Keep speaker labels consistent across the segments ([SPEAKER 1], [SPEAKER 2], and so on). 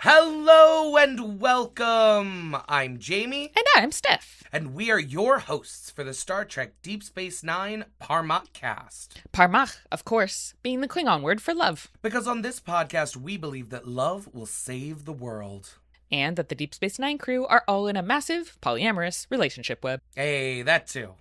[SPEAKER 1] Hello and welcome! I'm Jamie.
[SPEAKER 2] And I'm Steph.
[SPEAKER 1] And we are your hosts for the Star Trek Deep Space Nine Parmak cast.
[SPEAKER 2] Parmak, of course, being the Klingon word for love.
[SPEAKER 1] Because on this podcast, we believe that love will save the world.
[SPEAKER 2] And that the Deep Space Nine crew are all in a massive, polyamorous relationship web.
[SPEAKER 1] Hey, that too.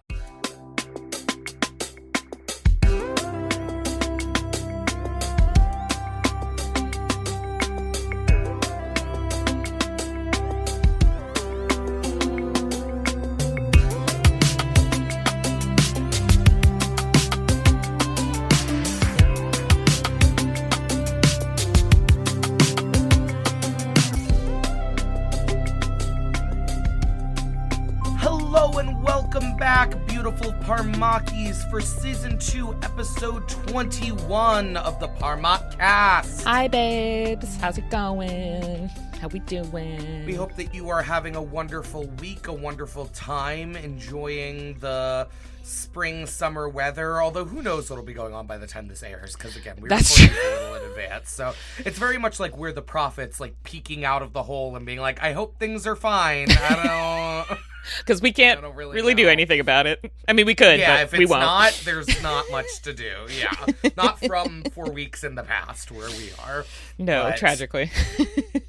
[SPEAKER 1] Maquis for Season 2, Episode 21 of the Parmak cast.
[SPEAKER 2] Hi, babes. How's it going? How we doing?
[SPEAKER 1] We hope that you are having a wonderful week, a wonderful time, enjoying the spring, summer weather, although who knows what'll be going on by the time this airs, because again, we recorded a little in advance, so it's very much like we're the prophets, like peeking out of the hole and being like, I hope things are fine. I don't know.
[SPEAKER 2] Because we can't really do anything about it. I mean, we could, but we won't.
[SPEAKER 1] Yeah, if it's not, there's not much to do. Yeah, not from 4 weeks in the past where we are.
[SPEAKER 2] No, tragically.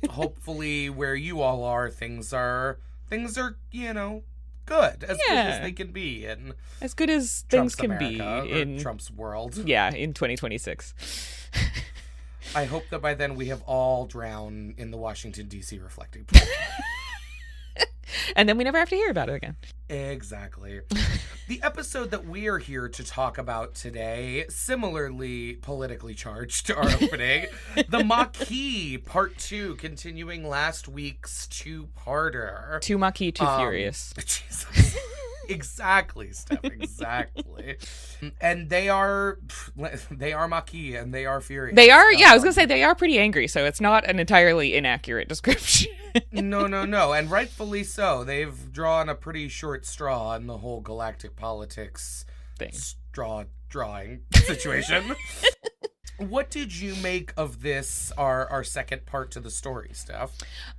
[SPEAKER 1] Hopefully, where you all are, things are, you know, good. As good as they can be in
[SPEAKER 2] as good as
[SPEAKER 1] Trump's
[SPEAKER 2] things can
[SPEAKER 1] America,
[SPEAKER 2] be in
[SPEAKER 1] Trump's world.
[SPEAKER 2] Yeah, in 2026.
[SPEAKER 1] I hope that by then we have all drowned in the Washington, D.C. reflecting pool.
[SPEAKER 2] And then we never have to hear about it again.
[SPEAKER 1] Exactly. The episode that we are here to talk about today, similarly politically charged to our opening, the Maquis Part 2, continuing last week's two-parter.
[SPEAKER 2] Too Maquis, too furious.
[SPEAKER 1] Jesus. Exactly, Steph, exactly. And they are Maquis and they are furious.
[SPEAKER 2] They are, I was going to say they are pretty angry, so it's not an entirely inaccurate description.
[SPEAKER 1] No, and rightfully so. They've drawn a pretty short straw in the whole galactic politics
[SPEAKER 2] thing.
[SPEAKER 1] Straw drawing situation. What did you make of this, our second part to the story, Steph?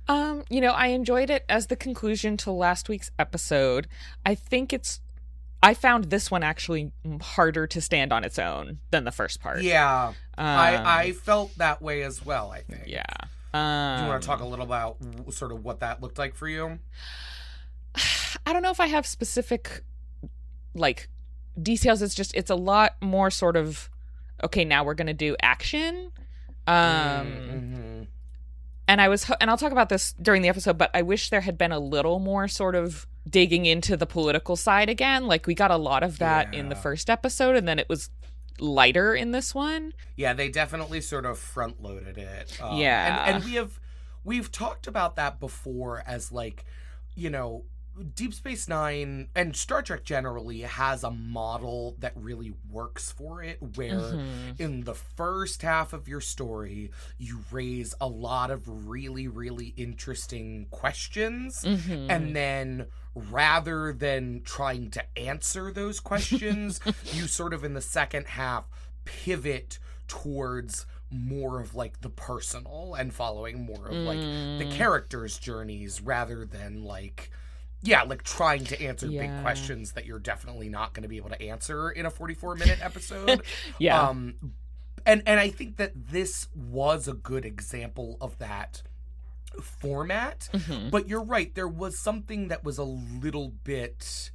[SPEAKER 2] I enjoyed it as the conclusion to last week's episode. I found this one actually harder to stand on its own than the first part.
[SPEAKER 1] Yeah. I felt that way as well, I think.
[SPEAKER 2] Yeah.
[SPEAKER 1] Do you want to talk a little about sort of what that looked like for you?
[SPEAKER 2] I don't know if I have specific, details. It's a lot more sort of, okay, now we're going to do action. And I'll talk about this during the episode, but I wish there had been a little more sort of digging into the political side again. Like, we got a lot of that in the first episode, and then it was lighter in this one.
[SPEAKER 1] Yeah, they definitely sort of front loaded it.
[SPEAKER 2] And
[SPEAKER 1] we've talked about that before as Deep Space Nine and Star Trek generally has a model that really works for it, where in the first half of your story, you raise a lot of really, really interesting questions, and then rather than trying to answer those questions, you sort of in the second half pivot towards more of the personal and following more of the characters' journeys rather than trying to answer big questions that you're definitely not going to be able to answer in a 44-minute episode.
[SPEAKER 2] Yeah.
[SPEAKER 1] And I think that this was a good example of that format. But you're right, there was something that was a little bit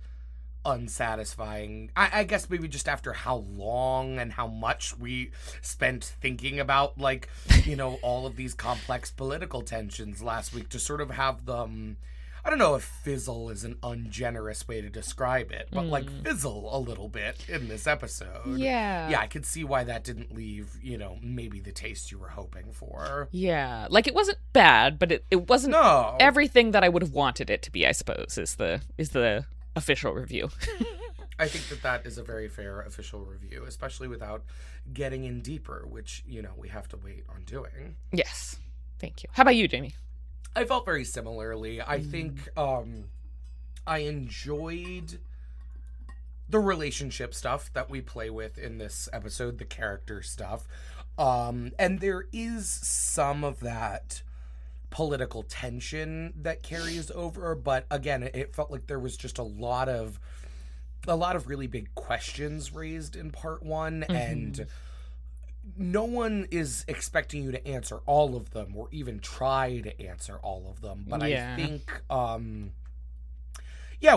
[SPEAKER 1] unsatisfying. I guess maybe just after how long and how much we spent thinking about all of these complex political tensions last week, to sort of have them, I don't know if fizzle is an ungenerous way to describe it, but fizzle a little bit in this episode.
[SPEAKER 2] Yeah,
[SPEAKER 1] I could see why that didn't leave, maybe the taste you were hoping for.
[SPEAKER 2] Yeah, it wasn't bad, but it wasn't everything that I would have wanted it to be, I suppose, is the official review.
[SPEAKER 1] I think that is a very fair official review, especially without getting in deeper, which, we have to wait on doing.
[SPEAKER 2] Yes. Thank you. How about you, Jamie?
[SPEAKER 1] I felt very similarly. I think I enjoyed the relationship stuff that we play with in this episode, the character stuff. And there is some of that political tension that carries over. But again, it felt like there was just a lot of really big questions raised in part one, and no one is expecting you to answer all of them or even try to answer all of them. But I think,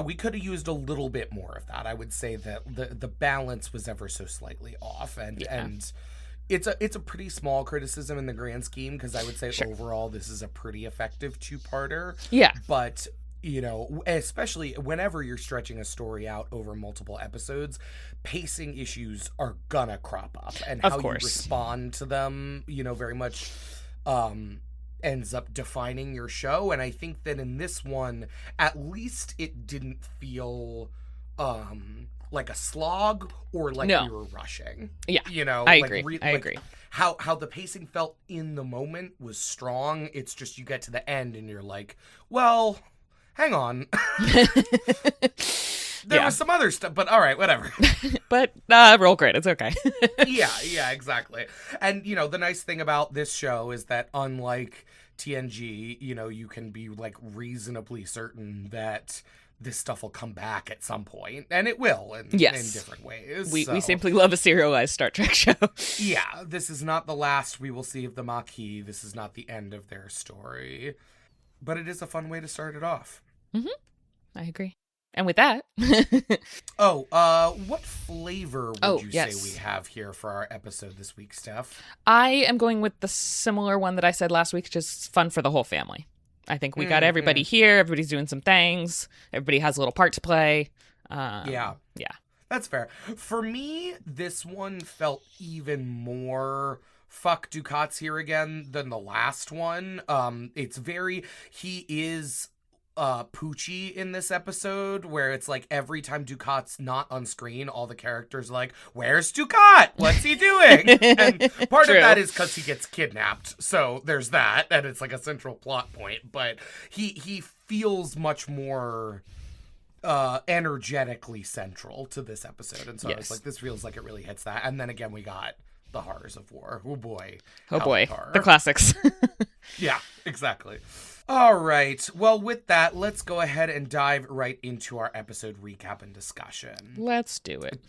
[SPEAKER 1] we could have used a little bit more of that. I would say that the balance was ever so slightly off, and it's a pretty small criticism in the grand scheme, because I would say overall this is a pretty effective two-parter.
[SPEAKER 2] Yeah.
[SPEAKER 1] But, you know, especially whenever you're stretching a story out over multiple episodes, pacing issues are gonna crop up, and how you respond to them, you know, very much ends up defining your show. And I think that in this one, at least it didn't feel like a slog or like we were rushing. Yeah, you know,
[SPEAKER 2] I agree. I agree.
[SPEAKER 1] How the pacing felt in the moment was strong. It's just you get to the end and you're like, well, hang on. There was some other stuff, but all right, whatever.
[SPEAKER 2] But roll credits, okay.
[SPEAKER 1] yeah, exactly. And, you know, the nice thing about this show is that unlike TNG, you know, you can be, like, reasonably certain that this stuff will come back at some point, and it will in different ways.
[SPEAKER 2] We simply love a serialized Star Trek show.
[SPEAKER 1] Yeah, this is not the last we will see of the Maquis. This is not the end of their story. But it is a fun way to start it off.
[SPEAKER 2] I agree. And with that...
[SPEAKER 1] what flavor would you say we have here for our episode this week, Steph?
[SPEAKER 2] I am going with the similar one that I said last week, just fun for the whole family. I think we got everybody here. Everybody's doing some things. Everybody has a little part to play. Yeah.
[SPEAKER 1] That's fair. For me, this one felt even more... fuck, Dukat's here again than the last one. It's very... He is... Poochie in this episode, where it's like every time Dukat's not on screen, all the characters are like, where's Dukat? What's he doing? And part of that is because he gets kidnapped, so there's that, and it's like a central plot point. But he feels much more energetically central to this episode, and so I was like, this feels like it really hits that. And then again, we got the horrors of war. Oh boy,
[SPEAKER 2] the classics.
[SPEAKER 1] Yeah, exactly. All right. Well, with that, let's go ahead and dive right into our episode recap and discussion.
[SPEAKER 2] Let's do it.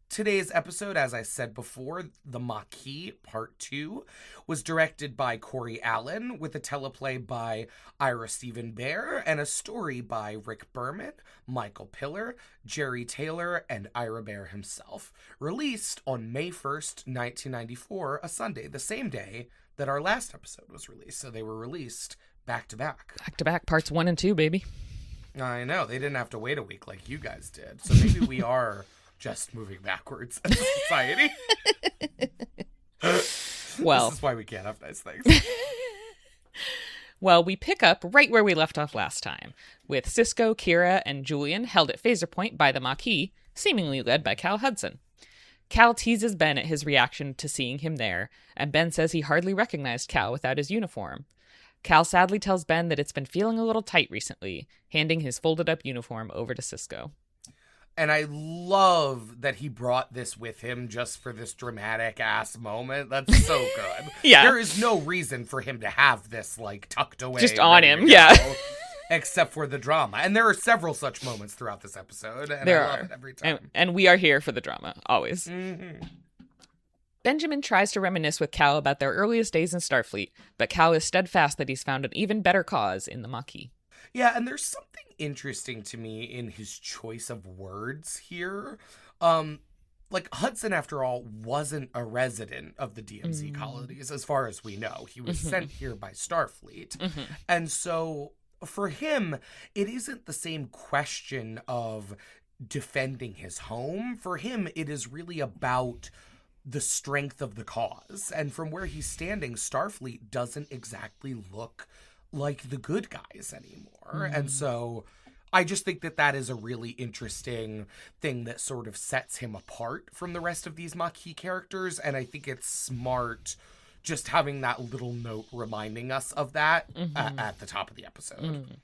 [SPEAKER 1] Today's episode, as I said before, The Maquis, Part 2, was directed by Corey Allen, with a teleplay by Ira Stephen Bear, and a story by Rick Berman, Michael Piller, Jerry Taylor, and Ira Bear himself. Released on May 1st, 1994, a Sunday, the same day that our last episode was released. So they were released back-to-back.
[SPEAKER 2] Back-to-back, parts 1 and 2, baby.
[SPEAKER 1] I know. They didn't have to wait a week like you guys did. So maybe we are just moving backwards as a society.
[SPEAKER 2] Well,
[SPEAKER 1] this is why we can't have nice things.
[SPEAKER 2] Well, we pick up right where we left off last time, with Sisko, Kira, and Julian held at phaser point by the Maquis, seemingly led by Cal Hudson. Cal teases Ben at his reaction to seeing him there, and Ben says he hardly recognized Cal without his uniform. Cal sadly tells Ben that it's been feeling a little tight recently, handing his folded-up uniform over to Sisko.
[SPEAKER 1] And I love that he brought this with him just for this dramatic-ass moment. That's so good.
[SPEAKER 2] Yeah.
[SPEAKER 1] There is no reason for him to have this, like, tucked away.
[SPEAKER 2] Just on him, yeah.
[SPEAKER 1] Except for the drama. And there are several such moments throughout this episode. And I love it every time.
[SPEAKER 2] And we are here for the drama, always.
[SPEAKER 1] Mm-hmm.
[SPEAKER 2] Benjamin tries to reminisce with Cal about their earliest days in Starfleet, but Cal is steadfast that he's found an even better cause in the Maquis.
[SPEAKER 1] Yeah, and there's something interesting to me in his choice of words here. Like, Hudson, after all, wasn't a resident of the DMZ colonies, as far as we know. He was sent here by Starfleet. And so, for him, it isn't the same question of defending his home. For him, it is really about the strength of the cause. And from where he's standing, Starfleet doesn't exactly look like the good guys anymore. And so I just think that that is a really interesting thing that sort of sets him apart from the rest of these Maquis characters. And I think it's smart just having that little note reminding us of that at the top of the episode.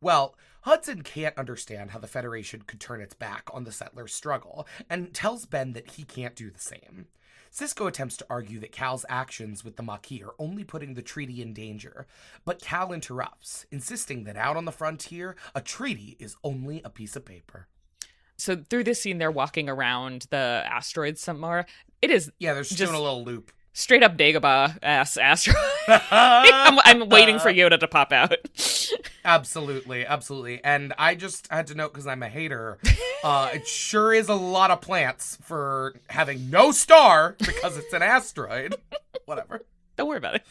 [SPEAKER 1] Well, Hudson can't understand how the Federation could turn its back on the settlers' struggle, and tells Ben that he can't do the same. Sisko attempts to argue that Cal's actions with the Maquis are only putting the treaty in danger, but Cal interrupts, insisting that out on the frontier, a treaty is only a piece of paper.
[SPEAKER 2] So through this scene, they're walking around the asteroids some more. It is
[SPEAKER 1] they're just doing a little loop.
[SPEAKER 2] Straight up Dagobah-ass asteroid. I'm waiting for Yoda to pop out.
[SPEAKER 1] Absolutely. And I just had to note, because I'm a hater, it sure is a lot of plants for having no star because it's an asteroid. Whatever.
[SPEAKER 2] Don't worry about it.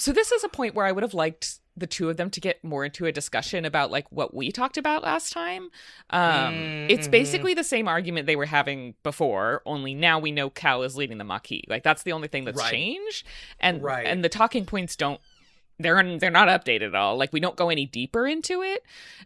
[SPEAKER 2] So this is a point where I would have liked the two of them to get more into a discussion about like what we talked about last time. It's basically the same argument they were having before, only now we know Cal is leading the Maquis. Like that's the only thing that's changed. And the talking points they're not updated at all. Like we don't go any deeper into it.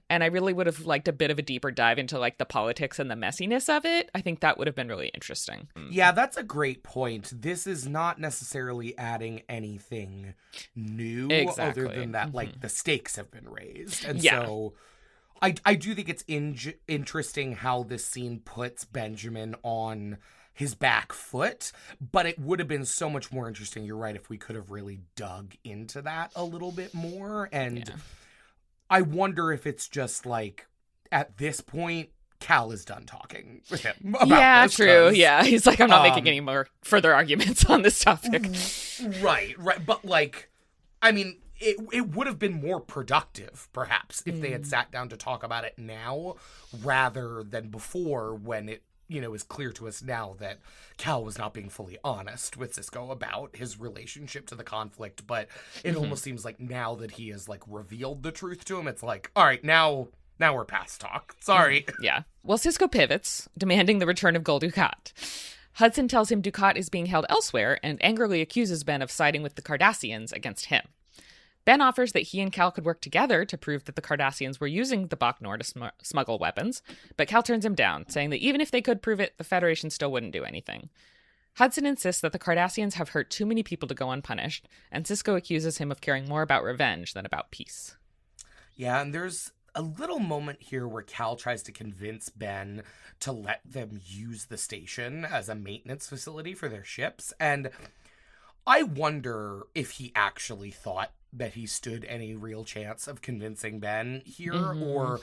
[SPEAKER 2] And I really would have liked a bit of a deeper dive into like the politics and the messiness of it. I think that would have been really interesting.
[SPEAKER 1] Yeah, that's a great point. This is not necessarily adding anything new other than that like the stakes have been raised. And so I do think it's interesting how this scene puts Benjamin on his back foot, but it would have been so much more interesting, you're right, if we could have really dug into that a little bit more. And I wonder if it's just like, at this point, Cal is done talking with him about this.
[SPEAKER 2] True. Yeah, he's like, I'm not making any more further arguments on this topic.
[SPEAKER 1] Right. But like, I mean, it would have been more productive, perhaps, if they had sat down to talk about it now, rather than before, when it, is clear to us now that Cal was not being fully honest with Sisko about his relationship to the conflict. But it almost seems like now that he has like revealed the truth to him, it's like, all right, now we're past talk. Sorry.
[SPEAKER 2] Yeah. Well, Sisko pivots, demanding the return of Gul Dukat. Hudson tells him Dukat is being held elsewhere and angrily accuses Ben of siding with the Cardassians against him. Ben offers that he and Cal could work together to prove that the Cardassians were using the bokk'nor to smuggle weapons, but Cal turns him down, saying that even if they could prove it, the Federation still wouldn't do anything. Hudson insists that the Cardassians have hurt too many people to go unpunished, and Sisko accuses him of caring more about revenge than about peace.
[SPEAKER 1] Yeah, and there's a little moment here where Cal tries to convince Ben to let them use the station as a maintenance facility for their ships, and I wonder if he actually thought that he stood any real chance of convincing Ben here, or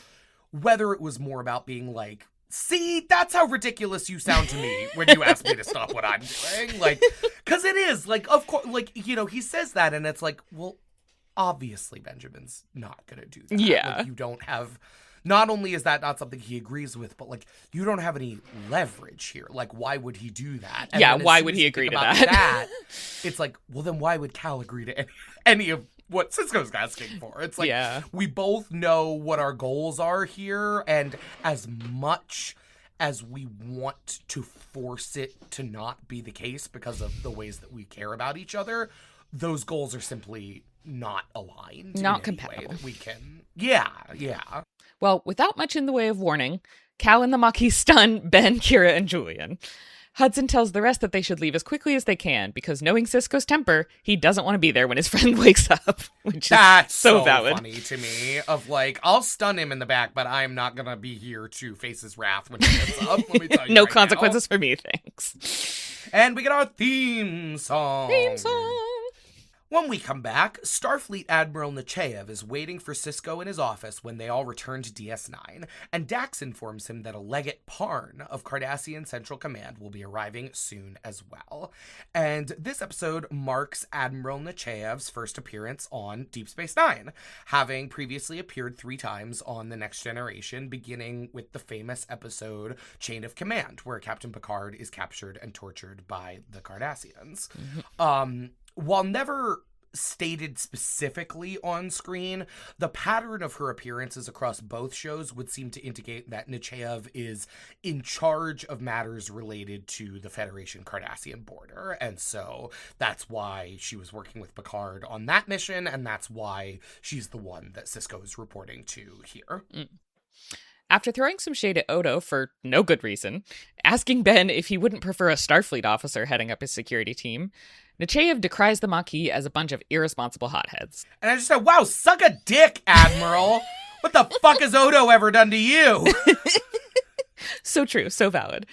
[SPEAKER 1] whether it was more about being like, see, that's how ridiculous you sound to me when you ask me to stop what I'm doing. Like, because it is, like, of course, like, he says that, and it's like, well, obviously Benjamin's not going to do that.
[SPEAKER 2] Yeah.
[SPEAKER 1] Like, you don't have... Not only is that not something he agrees with, but, like, you don't have any leverage here. Like, why would he do that? And
[SPEAKER 2] why would he agree to that?
[SPEAKER 1] It's like, well, then why would Cal agree to any of what Sisko's asking for? It's like, we both know what our goals are here, and as much as we want to force it to not be the case because of the ways that we care about each other, those goals are simply not aligned.
[SPEAKER 2] Not
[SPEAKER 1] in
[SPEAKER 2] compatible.
[SPEAKER 1] Any way that we can. Yeah.
[SPEAKER 2] Well, without much in the way of warning, Cal and the Maquis stun Ben, Kira, and Julian. Hudson tells the rest that they should leave as quickly as they can, because knowing Sisko's temper, he doesn't want to be there when his friend wakes up, which
[SPEAKER 1] That's
[SPEAKER 2] is so valid.
[SPEAKER 1] Funny to me, of like, I'll stun him in the back, but I'm not going to be here to face his wrath when he gets up. Let me tell you
[SPEAKER 2] no
[SPEAKER 1] right
[SPEAKER 2] consequences
[SPEAKER 1] now.
[SPEAKER 2] For me, thanks.
[SPEAKER 1] And we get our theme song. When we come back, Starfleet Admiral Nechayev is waiting for Sisko in his office when they all return to DS9, and Dax informs him that a legate Parn of Cardassian Central Command will be arriving soon as well. And this episode marks Admiral Nechayev's first appearance on Deep Space Nine, having previously appeared 3 times on The Next Generation, beginning with the famous episode Chain of Command, where Captain Picard is captured and tortured by the Cardassians. While never stated specifically on screen, the pattern of her appearances across both shows would seem to indicate that Nechayev is in charge of matters related to the Federation Cardassian border, and so that's why she was working with Picard on that mission, and that's why she's the one that Sisko is reporting to here.
[SPEAKER 2] After throwing some shade at Odo for no good reason, asking Ben if he wouldn't prefer a Starfleet officer heading up his security team, Nechayev decries the Maquis as a bunch of irresponsible hotheads.
[SPEAKER 1] And I just said, wow, suck a dick, Admiral! What the fuck has Odo ever done to you?
[SPEAKER 2] So true, so valid.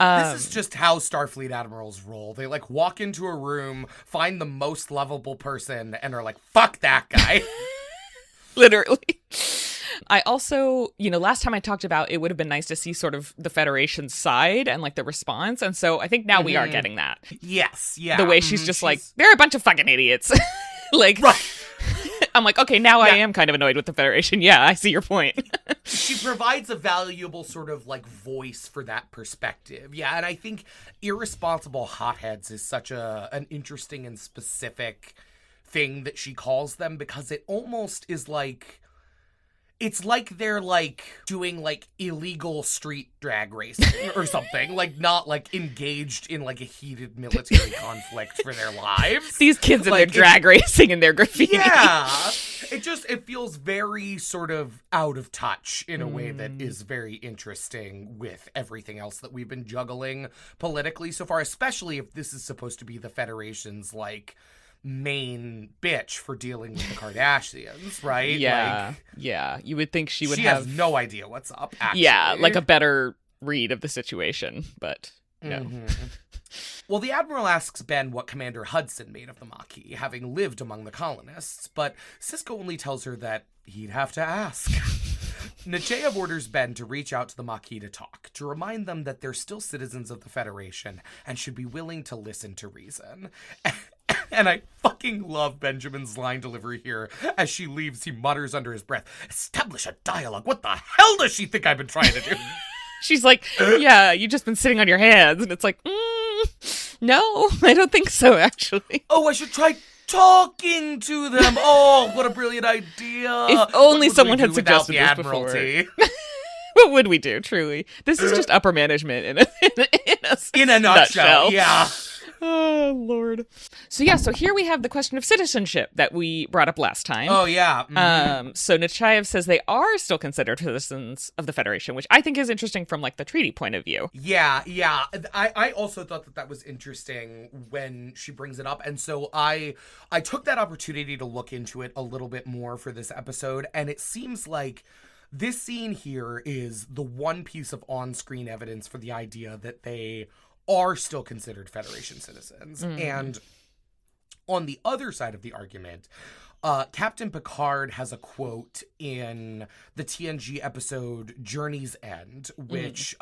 [SPEAKER 1] This is just how Starfleet admirals roll. They like walk into a room, find the most lovable person, and are like, fuck that guy.
[SPEAKER 2] Literally. I also, last time I talked about it would have been nice to see sort of the Federation's side and like the response. And so I think now we are getting that. Yes.
[SPEAKER 1] Yeah.
[SPEAKER 2] The way she's just like, they're a bunch of fucking idiots. Like,
[SPEAKER 1] right.
[SPEAKER 2] I'm like, okay, now I am kind of annoyed with the Federation. Yeah, I see your point.
[SPEAKER 1] She provides a valuable sort of like voice for that perspective. Yeah. And I think irresponsible hotheads is such an interesting and specific thing that she calls them, because it almost is like, it's like they're like doing like illegal street drag racing or something, like not like engaged in like a heated military conflict for their lives.
[SPEAKER 2] These kids and their drag racing and their graffiti.
[SPEAKER 1] Yeah. It feels very sort of out of touch in a way that is very interesting with everything else that we've been juggling politically so far, especially if this is supposed to be the Federation's like main bitch for dealing with the Kardashians, right?
[SPEAKER 2] Yeah. Yeah. You would think she
[SPEAKER 1] has no idea what's up, actually.
[SPEAKER 2] Yeah, like a better read of the situation, but no.
[SPEAKER 1] Mm-hmm. Well, the Admiral asks Ben what Commander Hudson made of the Maquis, having lived among the colonists, but Sisko only tells her that he'd have to ask. Nechayev orders Ben to reach out to the Maquis to talk, to remind them that they're still citizens of the Federation and should be willing to listen to reason. And I fucking love Benjamin's line delivery here. As she leaves, he mutters under his breath, "Establish a dialogue. What the hell does she think I've been trying to do?"
[SPEAKER 2] She's like, yeah, you've just been sitting on your hands. And it's like, no, I don't think so, actually.
[SPEAKER 1] Oh, I should try talking to them. Oh, what a brilliant idea.
[SPEAKER 2] If only someone had suggested this
[SPEAKER 1] Admiralty
[SPEAKER 2] before. What would we do, truly? This is just upper management in a
[SPEAKER 1] nutshell. Yeah.
[SPEAKER 2] Oh, Lord. So here we have the question of citizenship that we brought up last time.
[SPEAKER 1] Oh, yeah. Mm-hmm.
[SPEAKER 2] So Nechayev says they are still considered citizens of the Federation, which I think is interesting from, like, the treaty point of view.
[SPEAKER 1] Yeah. I also thought that was interesting when she brings it up. And so I took that opportunity to look into it a little bit more for this episode, and it seems like this scene here is the one piece of on-screen evidence for the idea that they are still considered Federation citizens. And on the other side of the argument, Captain Picard has a quote in the TNG episode Journey's End, which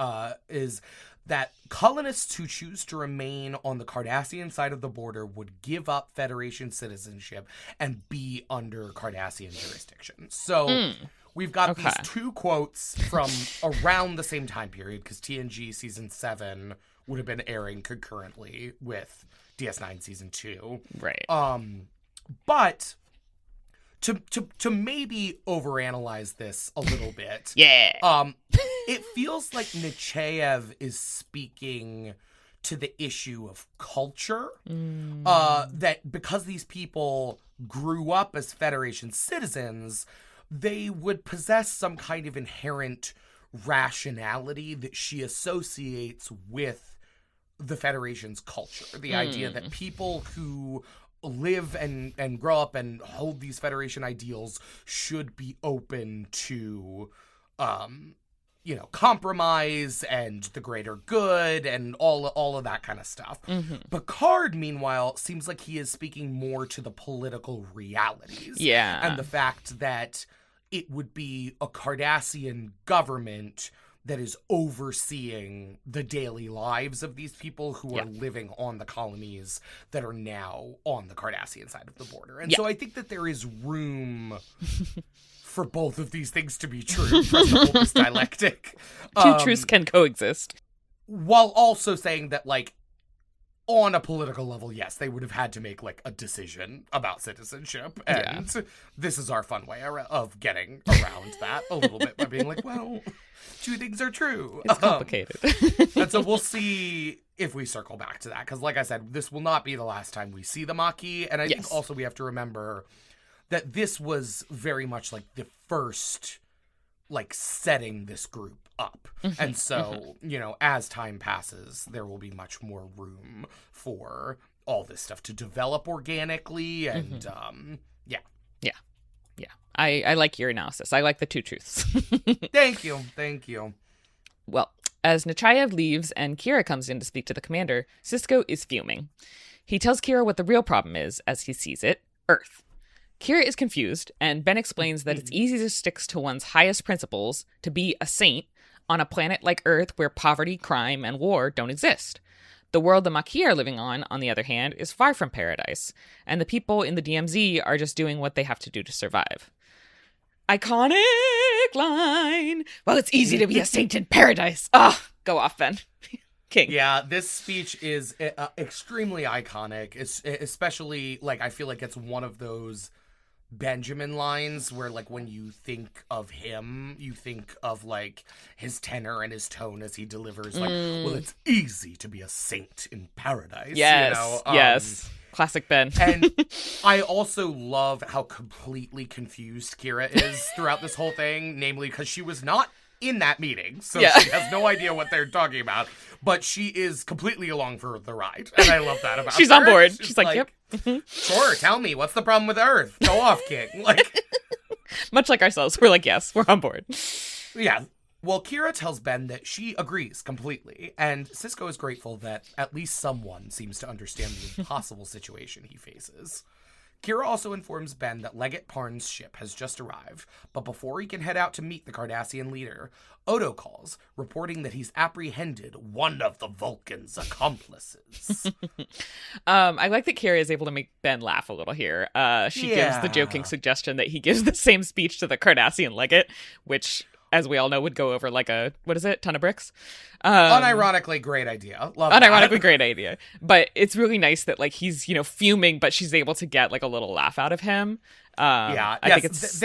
[SPEAKER 1] is that colonists who choose to remain on the Cardassian side of the border would give up Federation citizenship and be under Cardassian jurisdiction. So we've got these two quotes from around the same time period, because TNG Season 7 would have been airing concurrently with DS9 Season 2.
[SPEAKER 2] Right.
[SPEAKER 1] But to maybe overanalyze this a little bit. It feels like Nechayev is speaking to the issue of culture. That because these people grew up as Federation citizens, they would possess some kind of inherent rationality that she associates with the Federation's culture. The idea that people who live and grow up and hold these Federation ideals should be open to, compromise and the greater good and all of that kind of stuff. Picard, meanwhile, seems like he is speaking more to the political realities.
[SPEAKER 2] Yeah.
[SPEAKER 1] And the fact that it would be a Cardassian government that is overseeing the daily lives of these people who are living on the colonies that are now on the Cardassian side of the border. And so I think that there is room for both of these things to be true, for us to hold this dialectic.
[SPEAKER 2] Two truths can coexist.
[SPEAKER 1] While also saying that, like, on a political level, yes, they would have had to make, like, a decision about citizenship. And this is our fun way of getting around that a little bit by being like, well, two things are true.
[SPEAKER 2] It's complicated.
[SPEAKER 1] And so we'll see if we circle back to that. Because like I said, this will not be the last time we see the Maquis. And I think also we have to remember that this was very much like the first, like, setting this group up. And so, as time passes, there will be much more room for all this stuff to develop organically. And,
[SPEAKER 2] I like your analysis. I like the two truths.
[SPEAKER 1] Thank you.
[SPEAKER 2] Well, As Nechayev leaves and Kira comes in to speak to the commander, Sisko is fuming. He tells Kira what the real problem is, as he sees it, Earth. Kira is confused, and Ben explains that it's easy to stick to one's highest principles, to be a saint, on a planet like Earth where poverty, crime, and war don't exist. The world the Maquis are living on the other hand, is far from paradise, and the people in the DMZ are just doing what they have to do to survive. Iconic line! Well, it's easy to be a saint in paradise! Ah, go off, Ben. King.
[SPEAKER 1] Yeah, this speech is extremely iconic, especially, like, I feel like it's one of those Benjamin lines where, like, when you think of him, you think of, like, his tenor and his tone as he delivers, like, well, it's easy to be a saint in paradise.
[SPEAKER 2] Yes,
[SPEAKER 1] you know?
[SPEAKER 2] yes. Classic Ben.
[SPEAKER 1] And I also love how completely confused Kira is throughout this whole thing, namely because she was not in that meeting, so she has no idea what they're talking about, but she is completely along for the ride, and I love that about
[SPEAKER 2] She's
[SPEAKER 1] her.
[SPEAKER 2] on board. She's like, yep.
[SPEAKER 1] Sure, tell me, what's the problem with Earth? Go off, King. Like,
[SPEAKER 2] much like ourselves, we're like, yes, we're on board.
[SPEAKER 1] Yeah. Well, Kira tells Ben that she agrees completely, and Sisko is grateful that at least someone seems to understand the impossible situation he faces. Kira also informs Ben that Legate Parn's ship has just arrived, but before he can head out to meet the Cardassian leader, Odo calls, reporting that he's apprehended one of the Vulcan's accomplices.
[SPEAKER 2] I like that Kira is able to make Ben laugh a little here. She gives the joking suggestion that he gives the same speech to the Cardassian legate, which, as we all know, would go over like a, what is it, ton of bricks?
[SPEAKER 1] Unironically, great idea. Love
[SPEAKER 2] unironically,
[SPEAKER 1] that.
[SPEAKER 2] great idea. But it's really nice that, like, he's, you know, fuming, but she's able to get, like, a little laugh out of him. I think it's...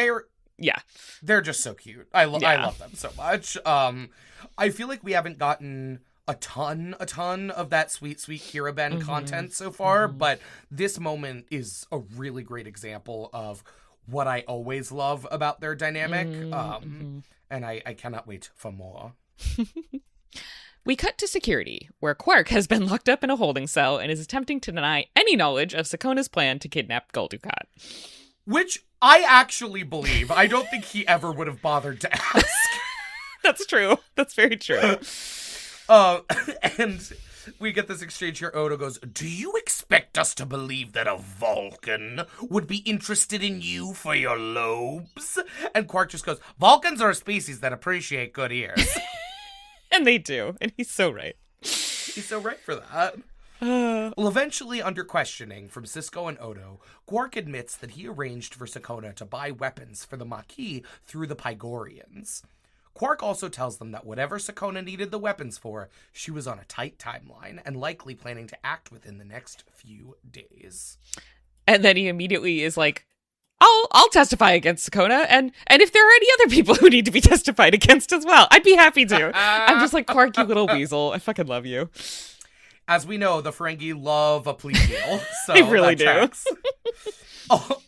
[SPEAKER 2] They're just so cute. I love them so much. I feel like we haven't gotten a ton of that sweet Kira Ben content so far, but this moment is a really great example of what I always love about their dynamic. And I cannot wait for more. We cut to security, where Quark has been locked up in a holding cell and is attempting to deny any knowledge of Sakona's plan to kidnap Gul Dukat.
[SPEAKER 1] Which I actually believe. I don't think he ever would have bothered to ask.
[SPEAKER 2] That's true. That's very true.
[SPEAKER 1] And we get this exchange here. Odo goes, "Do you expect us to believe that a Vulcan would be interested in you for your lobes?" And Quark just goes, "Vulcans are a species that appreciate good ears."
[SPEAKER 2] And they do. And he's so right.
[SPEAKER 1] He's so right for that. Well, eventually, under questioning from Sisko and Odo, Quark admits that he arranged for Sakona to buy weapons for the Maquis through the Pygorians. Quark also tells them that whatever Sakona needed the weapons for, she was on a tight timeline and likely planning to act within the next few days.
[SPEAKER 2] And then he immediately is like, I'll testify against Sakona, and if there are any other people who need to be testified against as well, I'd be happy to. I'm just like, Quark, you little weasel. I fucking love you.
[SPEAKER 1] As we know, the Ferengi love a plea deal. So
[SPEAKER 2] they really do.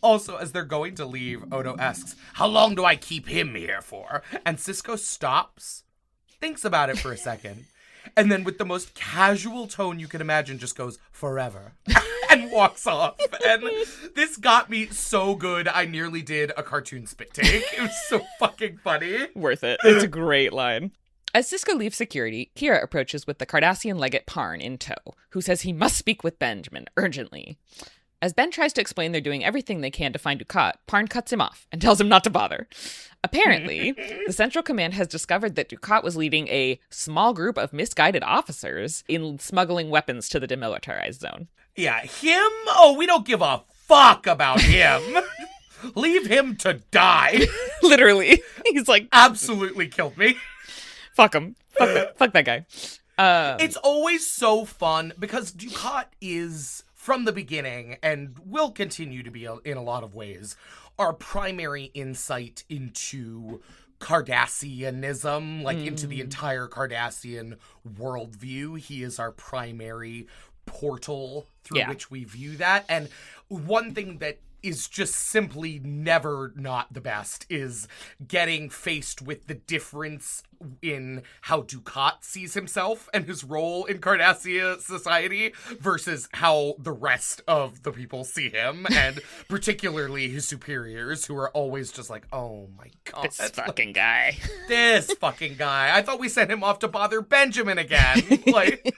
[SPEAKER 1] Also, as they're going to leave, Odo asks, "How long do I keep him here for?" And Sisko stops, thinks about it for a second, and then with the most casual tone you can imagine just goes, "Forever," and walks off. And this got me so good, I nearly did a cartoon spit take. It was so fucking funny.
[SPEAKER 2] Worth it. It's a great line. As Sisko leaves security, Kira approaches with the Cardassian legate Parn in tow, who says he must speak with Benjamin urgently. As Ben tries to explain they're doing everything they can to find Dukat, Parn cuts him off and tells him not to bother. Apparently, the Central Command has discovered that Dukat was leading a small group of misguided officers in smuggling weapons to the demilitarized zone.
[SPEAKER 1] Yeah, him? Oh, we don't give a fuck about him. Leave him to die.
[SPEAKER 2] Literally. He's like...
[SPEAKER 1] Absolutely killed me.
[SPEAKER 2] Fuck him. Fuck that guy.
[SPEAKER 1] It's always so fun because Dukat is, from the beginning, and will continue to be in a lot of ways, our primary insight into Cardassianism, like into the entire Cardassian worldview. He is our primary portal through which we view that. And one thing that is just simply never not the best, is getting faced with the difference in how Dukat sees himself and his role in Cardassia society versus how the rest of the people see him, and particularly his superiors, who are always just like, oh my god.
[SPEAKER 2] This fucking guy.
[SPEAKER 1] This fucking guy. I thought we sent him off to bother Benjamin again. Like...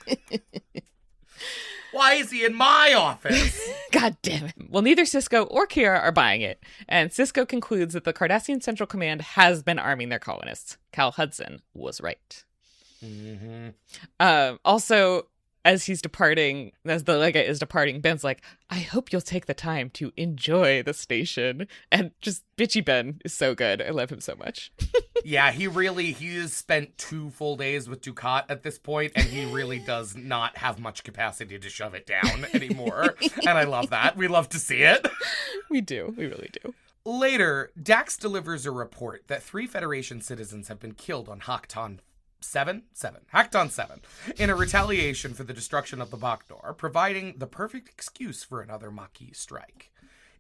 [SPEAKER 1] Why is he in my office?
[SPEAKER 2] God damn it. Well, neither Sisko or Kira are buying it, and Sisko concludes that the Cardassian Central Command has been arming their colonists. Cal Hudson was right. Also, as he's departing, as the legate is departing, Ben's like, I hope you'll take the time to enjoy the station. And just bitchy Ben is so good. I love him so much.
[SPEAKER 1] Yeah, he has spent 2 full days with Dukat at this point, and he really does not have much capacity to shove it down anymore. And I love that. We love to see it.
[SPEAKER 2] We do. We really do.
[SPEAKER 1] Later, Dax delivers a report that 3 Federation citizens have been killed on Hakton 7 in a retaliation for the destruction of the Bakhdor, providing the perfect excuse for another Maquis strike.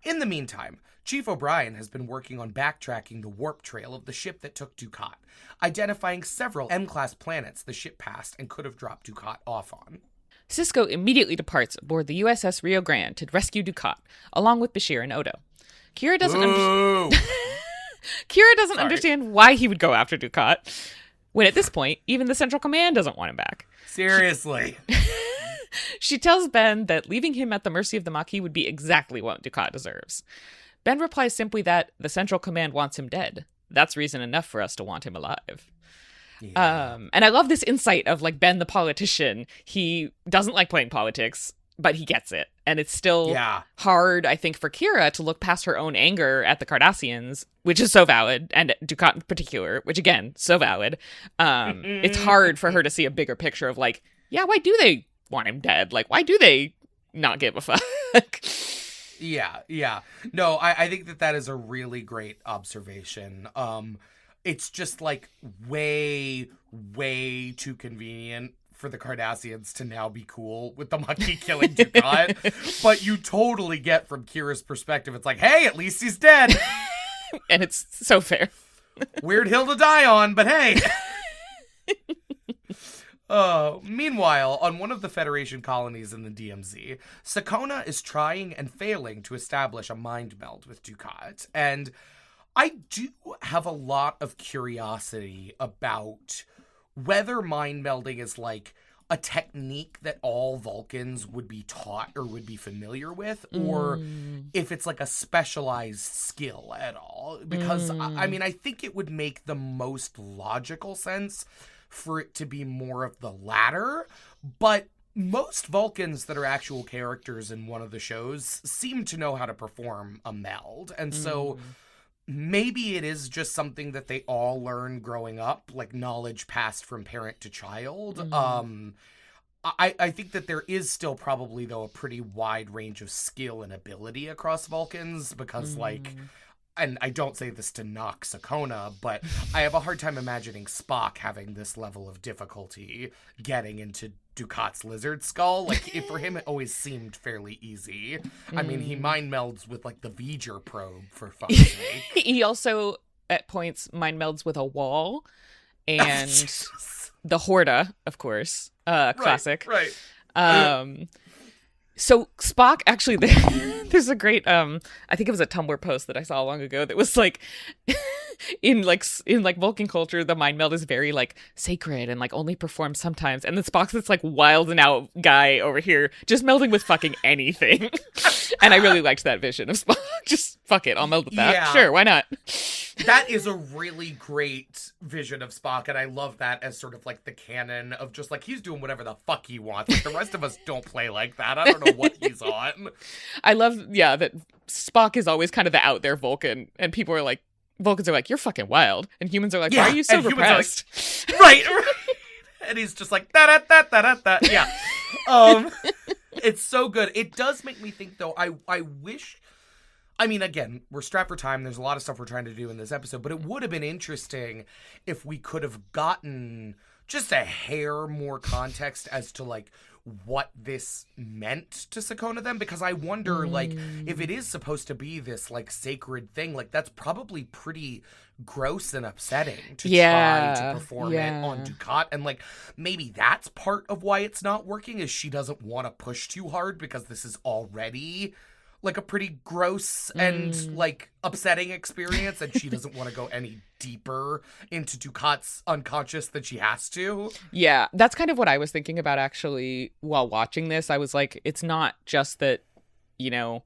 [SPEAKER 1] In the meantime, Chief O'Brien has been working on backtracking the warp trail of the ship that took Dukat, identifying several M-class planets the ship passed and could have dropped Dukat off on.
[SPEAKER 2] Sisko immediately departs aboard the USS Rio Grande to rescue Dukat, along with Bashir and Odo. Kira doesn't understand why he would go after Dukat, when at this point, even the Central Command doesn't want him back.
[SPEAKER 1] Seriously.
[SPEAKER 2] She tells Ben that leaving him at the mercy of the Maquis would be exactly what Dukat deserves. Ben replies simply that the Central Command wants him dead. That's reason enough for us to want him alive. Yeah. And I love this insight of, like, Ben the politician. He doesn't like playing politics, but he gets it. And it's still hard, I think, for Kira to look past her own anger at the Cardassians, which is so valid, and Dukat in particular, which, again, so valid. It's hard for her to see a bigger picture of, like, yeah, why do they want him dead? Like, why do they not give a fuck?
[SPEAKER 1] Yeah. No, I think that is a really great observation. It's just, like, way too convenient for the Cardassians to now be cool with the Maquis killing Dukat. But you totally get from Kira's perspective, it's like, hey, at least he's dead.
[SPEAKER 2] And it's so fair.
[SPEAKER 1] Weird hill to die on, but hey. Meanwhile, on one of the Federation colonies in the DMZ, Sakona is trying and failing to establish a mind meld with Dukat. And I do have a lot of curiosity about whether mind melding is like a technique that all Vulcans would be taught or would be familiar with, or if it's like a specialized skill at all. Because, I mean, I think it would make the most logical sense for it to be more of the latter, but most Vulcans that are actual characters in one of the shows seem to know how to perform a meld. And so maybe it is just something that they all learn growing up, like knowledge passed from parent to child. I think that there is still probably, though, a pretty wide range of skill and ability across Vulcans because, like, and I don't say this to knock Sakona, but I have a hard time imagining Spock having this level of difficulty getting into Dukat's lizard skull. Like, for him, it always seemed fairly easy. I mean, he mind melds with, like, the V'ger probe, for fuck's sake.
[SPEAKER 2] He also, at points, mind melds with a wall and the Horda, of course. Classic.
[SPEAKER 1] Right.
[SPEAKER 2] So Spock, actually, there's a great, I think it was a Tumblr post that I saw long ago that was like, in Vulcan culture, the mind meld is very like sacred and like only performed sometimes. And then Spock's this like wild and out guy over here just melding with fucking anything. And I really liked that vision of Spock. Just fuck it, I'll meld with that. Yeah. Sure, why not?
[SPEAKER 1] That is a really great vision of Spock, and I love that as sort of like the canon of just like he's doing whatever the fuck he wants. Like the rest of us don't play like that. I don't know what he's on.
[SPEAKER 2] I love, that Spock is always kind of the out there Vulcan, and people are like, Vulcans are like, you're fucking wild, and humans are like, why are you so repressed?
[SPEAKER 1] Like, right. And he's just like da da da da da da. Yeah. It's so good. It does make me think though. I wish. I mean, again, we're strapped for time. There's a lot of stuff we're trying to do in this episode, but it would have been interesting if we could have gotten just a hair more context as to like what this meant to Sakona then, because I wonder, like, if it is supposed to be this, like, sacred thing, like, that's probably pretty gross and upsetting to try to perform it on Dukat. And, like, maybe that's part of why it's not working, is she doesn't want to push too hard because this is already like a pretty gross and like upsetting experience, and she doesn't want to go any deeper into Dukat's unconscious than she has to.
[SPEAKER 2] Yeah, that's kind of what I was thinking about actually while watching this. I was like, it's not just that, you know,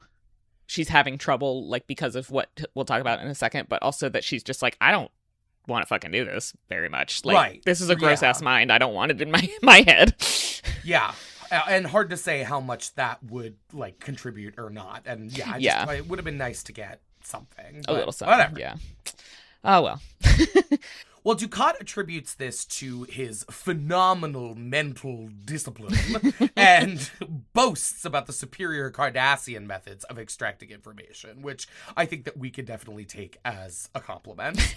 [SPEAKER 2] she's having trouble like because of what we'll talk about in a second, but also that she's just like, I don't want to fucking do this very much. Like, this is a gross ass mind. I don't want it in my head.
[SPEAKER 1] Yeah. And hard to say how much that would, like, contribute or not. And, it would have been nice to get something.
[SPEAKER 2] A little something, whatever. Yeah. Oh, well.
[SPEAKER 1] Well, Dukat attributes this to his phenomenal mental discipline and boasts about the superior Cardassian methods of extracting information, which I think that we could definitely take as a compliment.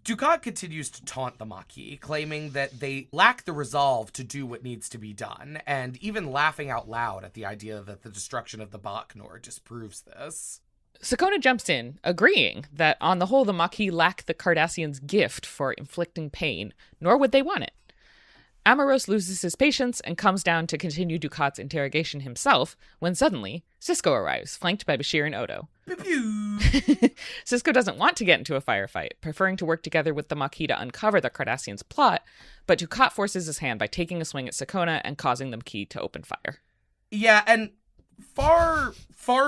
[SPEAKER 1] Dukat continues to taunt the Maquis, claiming that they lack the resolve to do what needs to be done, and even laughing out loud at the idea that the destruction of the Bacnor disproves this.
[SPEAKER 2] Sakona jumps in, agreeing that on the whole the Maquis lack the Cardassians' gift for inflicting pain, nor would they want it. Amoros loses his patience and comes down to continue Dukat's interrogation himself, when suddenly Sisko arrives, flanked by Bashir and Odo. Sisko doesn't want to get into a firefight, preferring to work together with the Maquis to uncover the Cardassians' plot, but Dukat forces his hand by taking a swing at Sakona and causing the Maquis to open fire.
[SPEAKER 1] Yeah, and far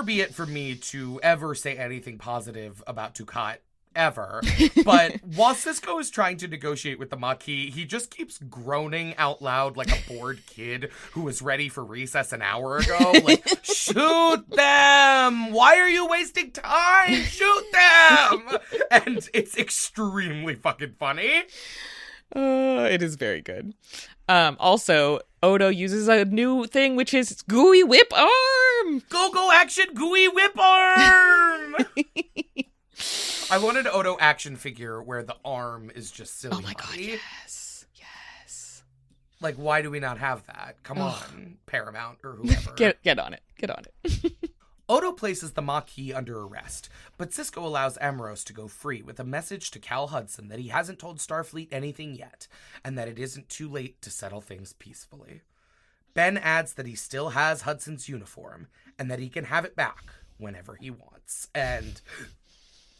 [SPEAKER 1] be it from me to ever say anything positive about Dukat, ever. But while Sisko is trying to negotiate with the Maquis, he just keeps groaning out loud like a bored kid who was ready for recess an hour ago. Like, shoot them! Why are you wasting time? Shoot them! And it's extremely fucking funny.
[SPEAKER 2] It is very good. Also, Odo uses a new thing, which is gooey whip arm!
[SPEAKER 1] Go action gooey whip arm! I wanted an Odo action figure where the arm is just silly.
[SPEAKER 2] Oh my god, yes. Yes.
[SPEAKER 1] Like, why do we not have that? Come on, Paramount or whoever.
[SPEAKER 2] Get on it. Get on it.
[SPEAKER 1] Odo places the Maquis under arrest, but Sisko allows Amoros to go free with a message to Cal Hudson that he hasn't told Starfleet anything yet, and that it isn't too late to settle things peacefully. Ben adds that he still has Hudson's uniform, and that he can have it back whenever he wants. And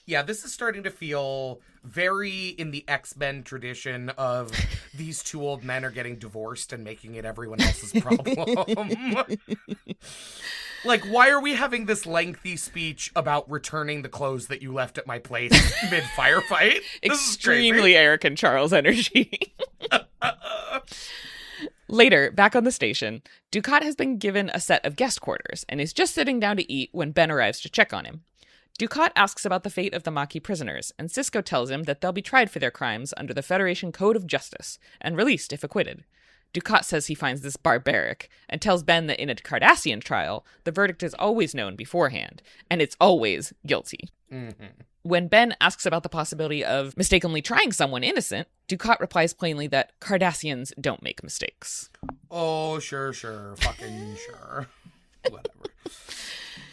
[SPEAKER 1] yeah, this is starting to feel very in the X-Men tradition of these two old men are getting divorced and making it everyone else's problem. Like, why are we having this lengthy speech about returning the clothes that you left at my place mid-firefight?
[SPEAKER 2] Extremely Erik and Charles energy. Later, back on the station, Dukat has been given a set of guest quarters and is just sitting down to eat when Ben arrives to check on him. Dukat asks about the fate of the Maquis prisoners, and Sisko tells him that they'll be tried for their crimes under the Federation Code of Justice and released if acquitted. Dukat says he finds this barbaric, and tells Ben that in a Cardassian trial, the verdict is always known beforehand, and it's always guilty.
[SPEAKER 1] Mm-hmm.
[SPEAKER 2] When Ben asks about the possibility of mistakenly trying someone innocent, Dukat replies plainly that Cardassians don't make mistakes.
[SPEAKER 1] Oh, sure, fucking sure. Whatever.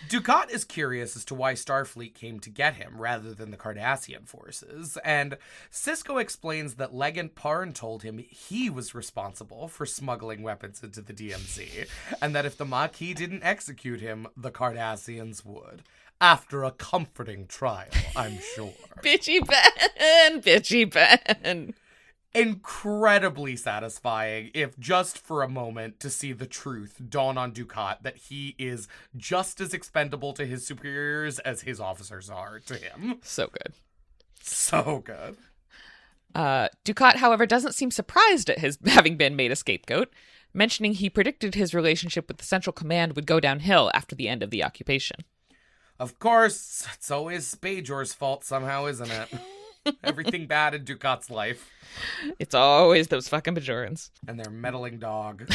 [SPEAKER 1] Dukat is curious as to why Starfleet came to get him rather than the Cardassian forces, and Sisko explains that Legant Parn told him he was responsible for smuggling weapons into the DMZ, and that if the Maquis didn't execute him, the Cardassians would. After a comforting trial, I'm sure.
[SPEAKER 2] Bitchy Ben!
[SPEAKER 1] Incredibly satisfying, if just for a moment, to see the truth dawn on Dukat that he is just as expendable to his superiors as his officers are to him.
[SPEAKER 2] So good.
[SPEAKER 1] So good.
[SPEAKER 2] Dukat, however, doesn't seem surprised at his having been made a scapegoat, mentioning he predicted his relationship with the Central Command would go downhill after the end of the occupation.
[SPEAKER 1] Of course, it's always Bajor's fault somehow, isn't it? Everything bad in Dukat's life.
[SPEAKER 2] It's always those fucking Bajorans.
[SPEAKER 1] And their meddling dog.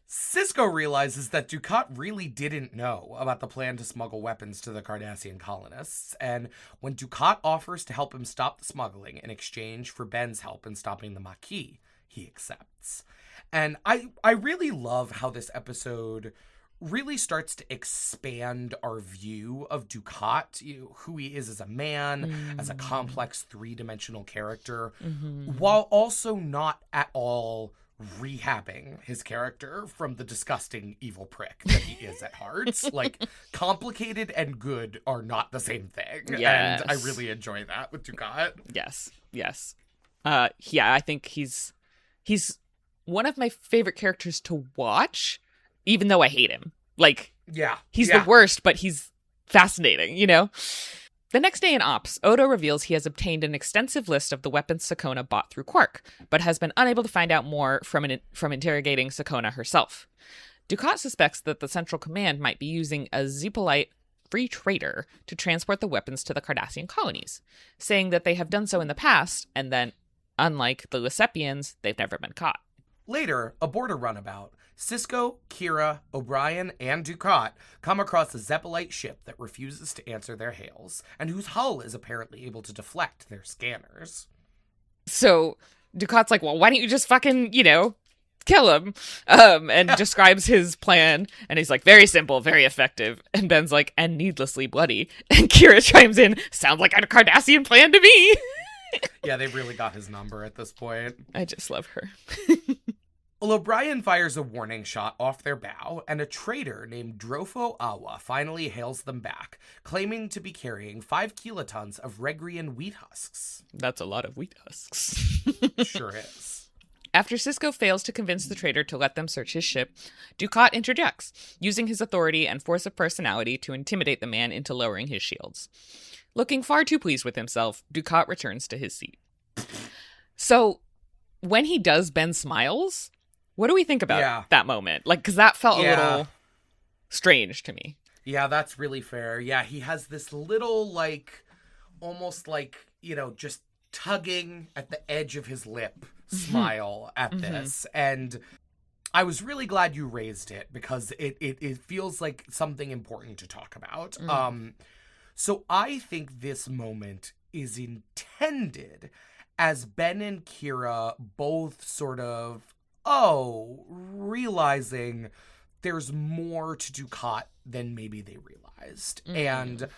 [SPEAKER 1] Sisko realizes that Dukat really didn't know about the plan to smuggle weapons to the Cardassian colonists, and when Dukat offers to help him stop the smuggling in exchange for Ben's help in stopping the Maquis, he accepts. And I really love how this episode really starts to expand our view of Dukat, who he is as a man, as a complex three-dimensional character, while also not at all rehabbing his character from the disgusting evil prick that he is at heart. Like, complicated and good are not the same thing.
[SPEAKER 2] Yes.
[SPEAKER 1] And I really enjoy that with Dukat.
[SPEAKER 2] Yes. Yeah, I think he's one of my favorite characters to watch, even though I hate him. Like, he's the worst, but he's fascinating, you know? The next day in Ops, Odo reveals he has obtained an extensive list of the weapons Sakona bought through Quark, but has been unable to find out more from interrogating Sakona herself. Dukat suspects that the Central Command might be using a Zepolite free trader to transport the weapons to the Cardassian colonies, saying that they have done so in the past, and then, unlike the Lesepians, they've never been caught.
[SPEAKER 1] Later, aboard a runabout, Sisko, Kira, O'Brien, and Dukat come across a Zepolite ship that refuses to answer their hails, and whose hull is apparently able to deflect their scanners.
[SPEAKER 2] So Dukat's like, well, why don't you just fucking, kill him? And describes his plan, and he's like, very simple, very effective. And Ben's like, and needlessly bloody. And Kira chimes in, sounds like a Cardassian plan to me.
[SPEAKER 1] Yeah, they've really got his number at this point.
[SPEAKER 2] I just love her.
[SPEAKER 1] Well, O'Brien fires a warning shot off their bow, and a trader named Drofo Awa finally hails them back, claiming to be carrying 5 kilotons of Regrian wheat husks.
[SPEAKER 2] That's a lot of wheat husks.
[SPEAKER 1] Sure is.
[SPEAKER 2] After Sisko fails to convince the trader to let them search his ship, Dukat interjects, using his authority and force of personality to intimidate the man into lowering his shields. Looking far too pleased with himself, Dukat returns to his seat. So, when he does, Ben smiles. What do we think about that moment? Like, because that felt a little strange to me.
[SPEAKER 1] Yeah, that's really fair. Yeah, he has this little, almost just tugging at the edge of his lip smile at this. And I was really glad you raised it, because it feels like something important to talk about. So I think this moment is intended as Ben and Kira both sort of, realizing there's more to Dukat than maybe they realized. And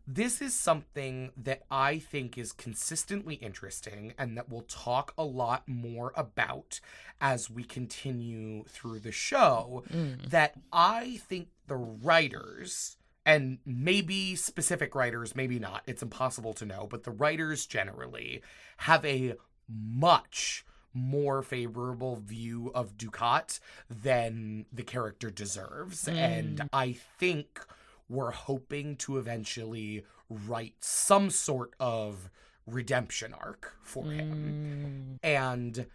[SPEAKER 1] this is something that I think is consistently interesting, and that we'll talk a lot more about as we continue through the show, that I think the writers, and maybe specific writers, maybe not, it's impossible to know, but the writers generally have a much more favorable view of Dukat than the character deserves. And I think we're hoping to eventually write some sort of redemption arc for him. And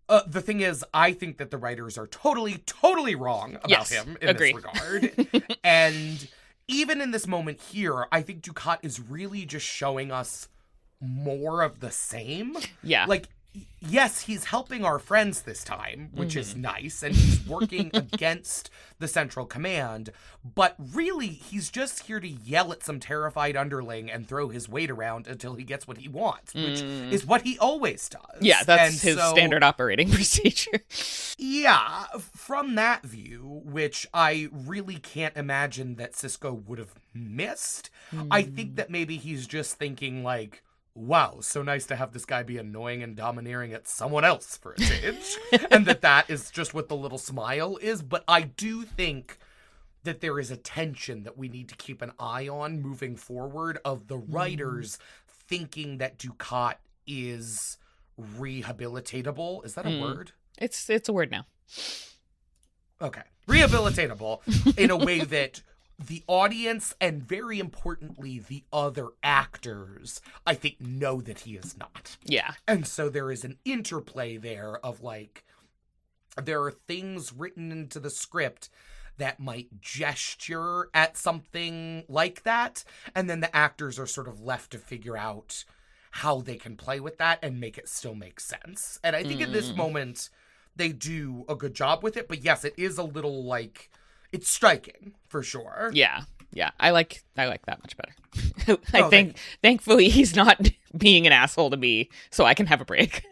[SPEAKER 1] the thing is, I think that the writers are totally wrong about him in this regard. And even in this moment here, I think Dukat is really just showing us more of the same.
[SPEAKER 2] Yeah.
[SPEAKER 1] Yes, he's helping our friends this time, which is nice, and he's working against the Central Command, but really, he's just here to yell at some terrified underling and throw his weight around until he gets what he wants, which is what he always does.
[SPEAKER 2] Yeah, that's his standard operating procedure.
[SPEAKER 1] Yeah, from that view, which I really can't imagine that Sisko would have missed, I think that maybe he's just thinking, wow, so nice to have this guy be annoying and domineering at someone else for a change. And that is just what the little smile is. But I do think that there is a tension that we need to keep an eye on moving forward, of the writers thinking that Dukat is rehabilitatable. Is that a word?
[SPEAKER 2] It's a word now.
[SPEAKER 1] Okay. Rehabilitatable in a way that the audience, and very importantly, the other actors, I think, know that he is not.
[SPEAKER 2] Yeah.
[SPEAKER 1] And so there is an interplay there of, there are things written into the script that might gesture at something like that, and then the actors are sort of left to figure out how they can play with that and make it still make sense. And I think in this moment, they do a good job with it, but yes, it is a little, it's striking, for sure.
[SPEAKER 2] Yeah. I like that much better. I think, thankfully, he's not being an asshole to me, so I can have a break.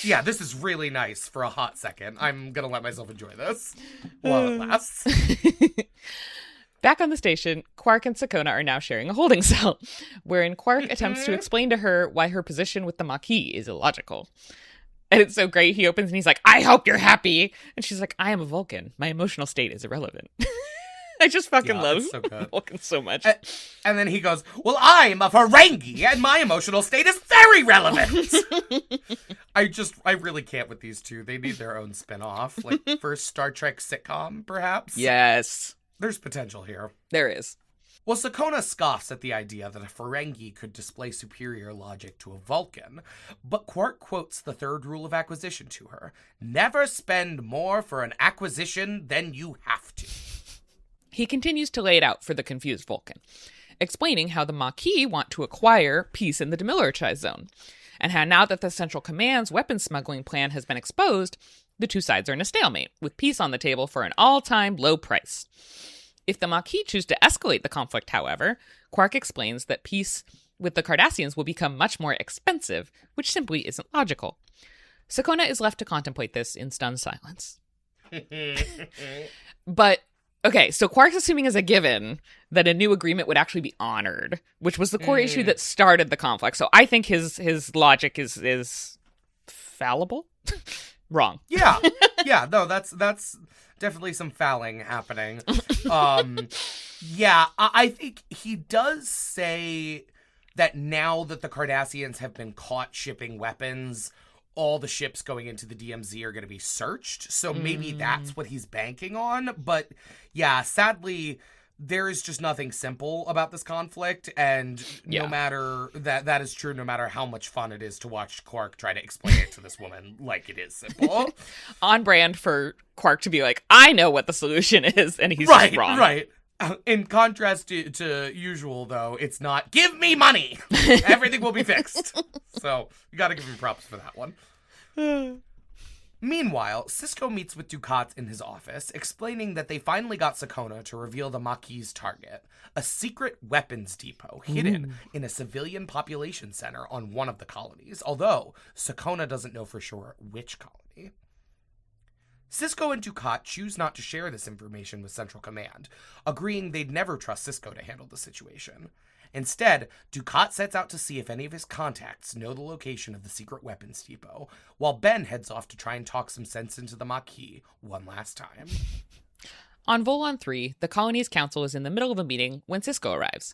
[SPEAKER 1] Yeah, this is really nice for a hot second. I'm gonna let myself enjoy this while it lasts.
[SPEAKER 2] Back on the station, Quark and Sakona are now sharing a holding cell, wherein Quark attempts to explain to her why her position with the Maquis is illogical. And it's so great. He opens and he's like, I hope you're happy. And she's like, I am a Vulcan. My emotional state is irrelevant. I just fucking love Vulcan so much.
[SPEAKER 1] And then he goes, well, I'm a Ferengi, and my emotional state is very relevant. I really can't with these two. They need their own spin-off. Like, first Star Trek sitcom, perhaps?
[SPEAKER 2] Yes.
[SPEAKER 1] There's potential here.
[SPEAKER 2] There is.
[SPEAKER 1] Well, Sakona scoffs at the idea that a Ferengi could display superior logic to a Vulcan, but Quark quotes the third rule of acquisition to her. Never spend more for an acquisition than you have to.
[SPEAKER 2] He continues to lay it out for the confused Vulcan, explaining how the Maquis want to acquire peace in the demilitarized zone, and how now that the Central Command's weapons smuggling plan has been exposed, the two sides are in a stalemate, with peace on the table for an all-time low price. If the Maquis choose to escalate the conflict, however, Quark explains that peace with the Cardassians will become much more expensive, which simply isn't logical. Sakona is left to contemplate this in stunned silence. But, okay, so Quark's assuming as a given that a new agreement would actually be honored, which was the core issue that started the conflict. So I think his logic is fallible. Wrong.
[SPEAKER 1] Yeah, no, that's definitely some fouling happening. I think he does say that now that the Cardassians have been caught shipping weapons, all the ships going into the DMZ are going to be searched. So maybe that's what he's banking on. But yeah, sadly, there is just nothing simple about this conflict. And no matter that is true, no matter how much fun it is to watch Quark try to explain it to this woman like it is simple.
[SPEAKER 2] On brand for Quark to be like, I know what the solution is. And he's just wrong.
[SPEAKER 1] Right. In contrast to usual, though, it's not, give me money. Everything will be fixed. So you got to give him props for that one. Meanwhile, Sisko meets with Dukat in his office, explaining that they finally got Sakona to reveal the Maquis' target, a secret weapons depot hidden in a civilian population center on one of the colonies, although Sakona doesn't know for sure which colony. Sisko and Dukat choose not to share this information with Central Command, agreeing they'd never trust Sisko to handle the situation. Instead, Dukat sets out to see if any of his contacts know the location of the secret weapons depot, while Ben heads off to try and talk some sense into the Maquis one last time.
[SPEAKER 2] On Volon 3, the colony's council is in the middle of a meeting when Sisko arrives.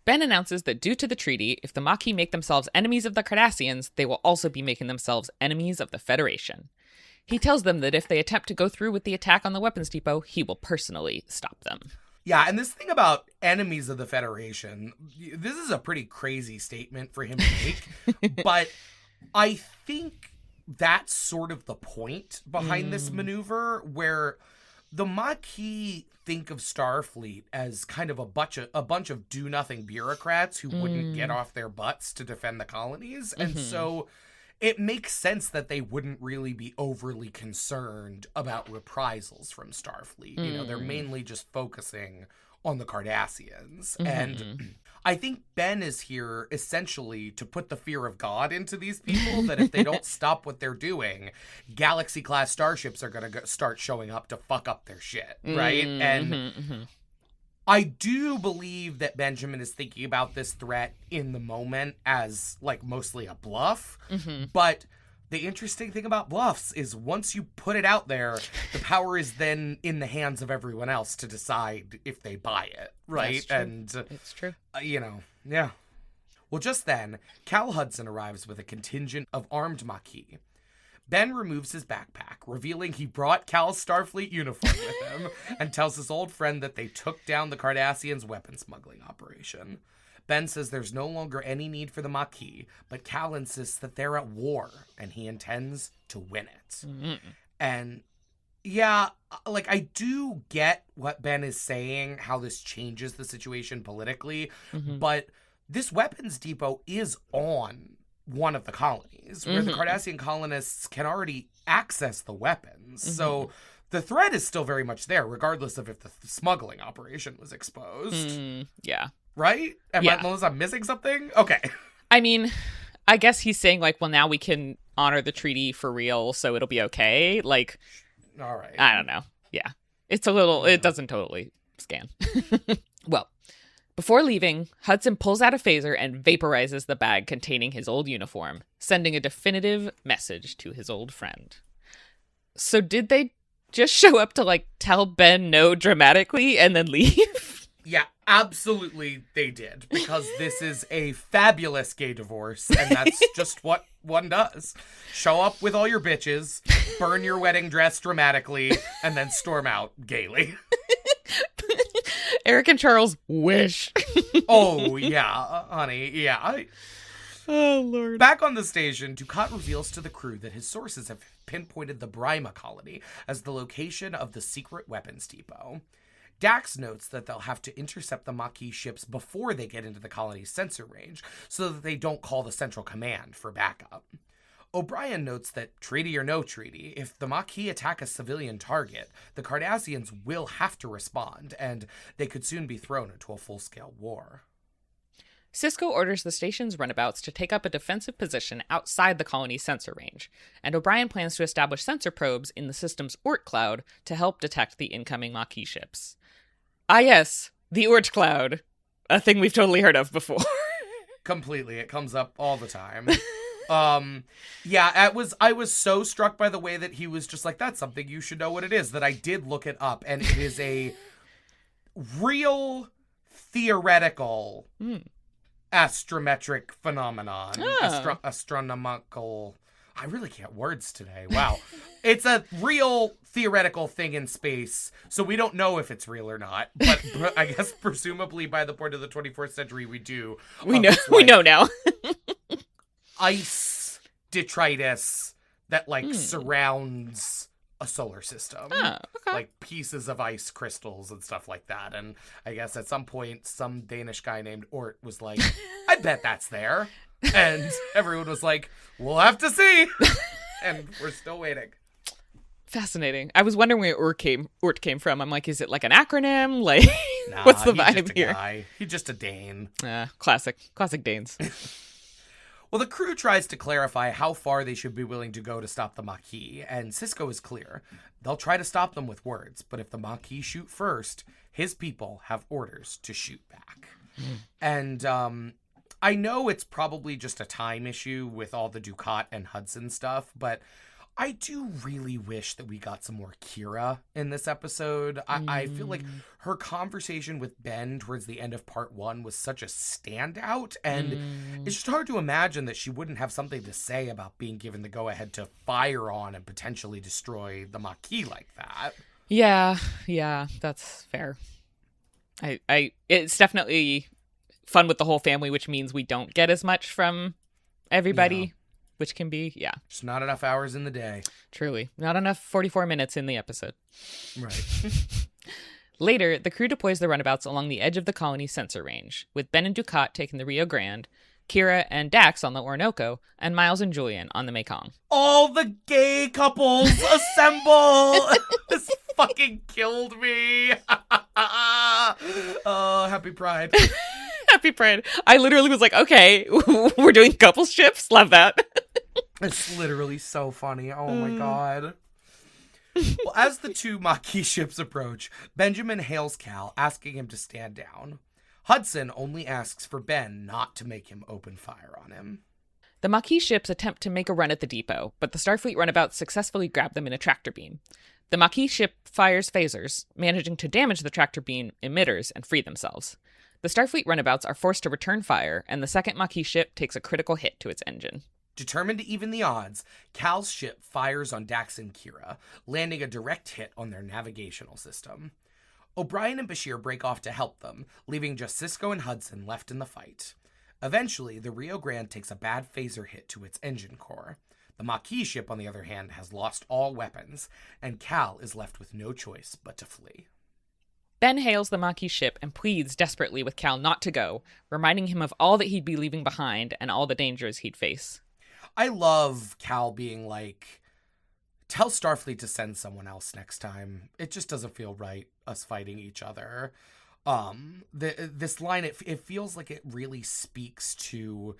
[SPEAKER 2] Ben announces that due to the treaty, if the Maquis make themselves enemies of the Cardassians, they will also be making themselves enemies of the Federation. He tells them that if they attempt to go through with the attack on the weapons depot, he will personally stop them.
[SPEAKER 1] Yeah, and this thing about enemies of the Federation, this is a pretty crazy statement for him to make, but I think that's sort of the point behind this maneuver, where the Maquis think of Starfleet as kind of a bunch of do-nothing bureaucrats who wouldn't get off their butts to defend the colonies, and so it makes sense that they wouldn't really be overly concerned about reprisals from Starfleet. You know, they're mainly just focusing on the Cardassians. And I think Ben is here essentially to put the fear of God into these people, that if they don't stop what they're doing, Galaxy-class starships are going to start showing up to fuck up their shit, right? And I do believe that Benjamin is thinking about this threat in the moment as, like, mostly a bluff. But the interesting thing about bluffs is once you put it out there, the power is then in the hands of everyone else to decide if they buy it, right? And
[SPEAKER 2] it's true.
[SPEAKER 1] Yeah. Well, just then, Cal Hudson arrives with a contingent of armed Maquis. Ben removes his backpack, revealing he brought Cal's Starfleet uniform with him, and tells his old friend that they took down the Cardassians' weapon smuggling operation. Ben says there's no longer any need for the Maquis, but Cal insists that they're at war, and he intends to win it. And yeah, like, I do get what Ben is saying, how this changes the situation politically, but this weapons depot is on one of the colonies, where the Cardassian colonists can already access the weapons. So the threat is still very much there, regardless of if the smuggling operation was exposed.
[SPEAKER 2] Yeah.
[SPEAKER 1] Right? Unless I'm missing something? Okay.
[SPEAKER 2] I mean, I guess he's saying, like, well, now we can honor the treaty for real, so it'll be okay. Like,
[SPEAKER 1] all right.
[SPEAKER 2] I don't know. Yeah. It's a little, it doesn't totally scan. Well, before leaving, Hudson pulls out a phaser and vaporizes the bag containing his old uniform, sending a definitive message to his old friend. So did they just show up to, like, tell Ben no dramatically and then leave?
[SPEAKER 1] Yeah, absolutely they did, because this is a fabulous gay divorce, and that's just what one does. Show up with all your bitches, burn your wedding dress dramatically, and then storm out gaily.
[SPEAKER 2] Erik and Charles wish.
[SPEAKER 1] Oh, yeah, honey, yeah.
[SPEAKER 2] Oh, Lord.
[SPEAKER 1] Back on the station, Dukat reveals to the crew that his sources have pinpointed the Brima colony as the location of the secret weapons depot. Dax notes that they'll have to intercept the Maquis ships before they get into the colony's sensor range so that they don't call the Central Command for backup. O'Brien notes that, treaty or no treaty, if the Maquis attack a civilian target, the Cardassians will have to respond, and they could soon be thrown into a full-scale war.
[SPEAKER 2] Sisko orders the station's runabouts to take up a defensive position outside the colony's sensor range, and O'Brien plans to establish sensor probes in the system's Oort cloud to help detect the incoming Maquis ships. Ah yes, the Oort cloud. A thing we've totally heard of before.
[SPEAKER 1] Completely. It comes up all the time. Yeah, I was so struck by the way that he was just like, that's something you should know what it is, that I did look it up, and it is a real theoretical astrometric phenomenon. Astronomical. I really can't words today. Wow. It's a real theoretical thing in space, so we don't know if it's real or not. But I guess presumably by the point of the 24th century, we do.
[SPEAKER 2] We know. We know now.
[SPEAKER 1] Ice detritus that surrounds a solar system.
[SPEAKER 2] Oh, okay.
[SPEAKER 1] Like pieces of ice crystals and stuff like that. And I guess at some point, some Danish guy named Oort was like, I bet that's there. And everyone was like, we'll have to see. And we're still waiting.
[SPEAKER 2] Fascinating. I was wondering where Oort came from. I'm like, is it like an acronym? Like,
[SPEAKER 1] nah,
[SPEAKER 2] what's the vibe here?
[SPEAKER 1] Guy. He's just a Dane.
[SPEAKER 2] Classic Danes.
[SPEAKER 1] Well, the crew tries to clarify how far they should be willing to go to stop the Maquis, and Sisko is clear. They'll try to stop them with words, but if the Maquis shoot first, his people have orders to shoot back. And I know it's probably just a time issue with all the Dukat and Hudson stuff, but I do really wish that we got some more Kira in this episode. I feel like her conversation with Ben towards the end of part 1 was such a standout, and it's just hard to imagine that she wouldn't have something to say about being given the go-ahead to fire on and potentially destroy the Maquis like that.
[SPEAKER 2] Yeah, that's fair. It's definitely fun with the whole family, which means we don't get as much from everybody. Yeah. Which can be,
[SPEAKER 1] just not enough hours in the day.
[SPEAKER 2] Truly. Not enough 44 minutes in the episode.
[SPEAKER 1] Right.
[SPEAKER 2] Later, the crew deploys the runabouts along the edge of the colony's sensor range, with Ben and Dukat taking the Rio Grande, Kira and Dax on the Orinoco, and Miles and Julian on the Mekong.
[SPEAKER 1] All the gay couples assemble! This fucking killed me. Oh, happy Pride.
[SPEAKER 2] Happy Pride. I literally was like, okay, we're doing couples ships. Love that.
[SPEAKER 1] It's literally so funny. Oh my God. Well, as the two Maquis ships approach, Benjamin hails Cal, asking him to stand down. Hudson only asks for Ben not to make him open fire on him.
[SPEAKER 2] The Maquis ships attempt to make a run at the depot, but the Starfleet runabouts successfully grab them in a tractor beam. The Maquis ship fires phasers, managing to damage the tractor beam emitters and free themselves. The Starfleet runabouts are forced to return fire, and the second Maquis ship takes a critical hit to its engine.
[SPEAKER 1] Determined to even the odds, Cal's ship fires on Dax and Kira, landing a direct hit on their navigational system. O'Brien and Bashir break off to help them, leaving just Sisko and Hudson left in the fight. Eventually, the Rio Grande takes a bad phaser hit to its engine core. The Maquis ship, on the other hand, has lost all weapons, and Cal is left with no choice but to flee.
[SPEAKER 2] Ben hails the Maquis ship and pleads desperately with Cal not to go, reminding him of all that he'd be leaving behind and all the dangers he'd face.
[SPEAKER 1] I love Cal being like, tell Starfleet to send someone else next time. It just doesn't feel right, us fighting each other. This line, it feels like it really speaks to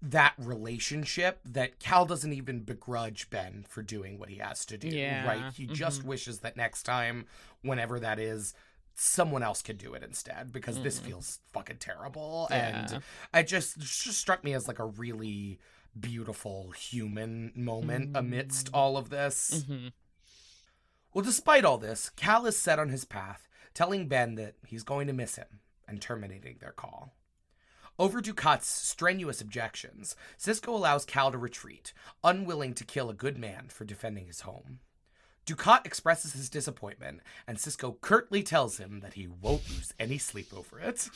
[SPEAKER 1] that relationship that Cal doesn't even begrudge Ben for doing what he has to do, right? He just wishes that next time, whenever that is, someone else could do it instead, because this feels fucking terrible. And it just struck me as like a really beautiful human moment amidst all of this. Well, despite all this, Cal is set on his path, telling Ben that he's going to miss him and terminating their call. Over Dukat's strenuous objections, Sisko allows Cal to retreat, unwilling to kill a good man for defending his home. Dukat expresses his disappointment, and Sisko curtly tells him that he won't lose any sleep over it.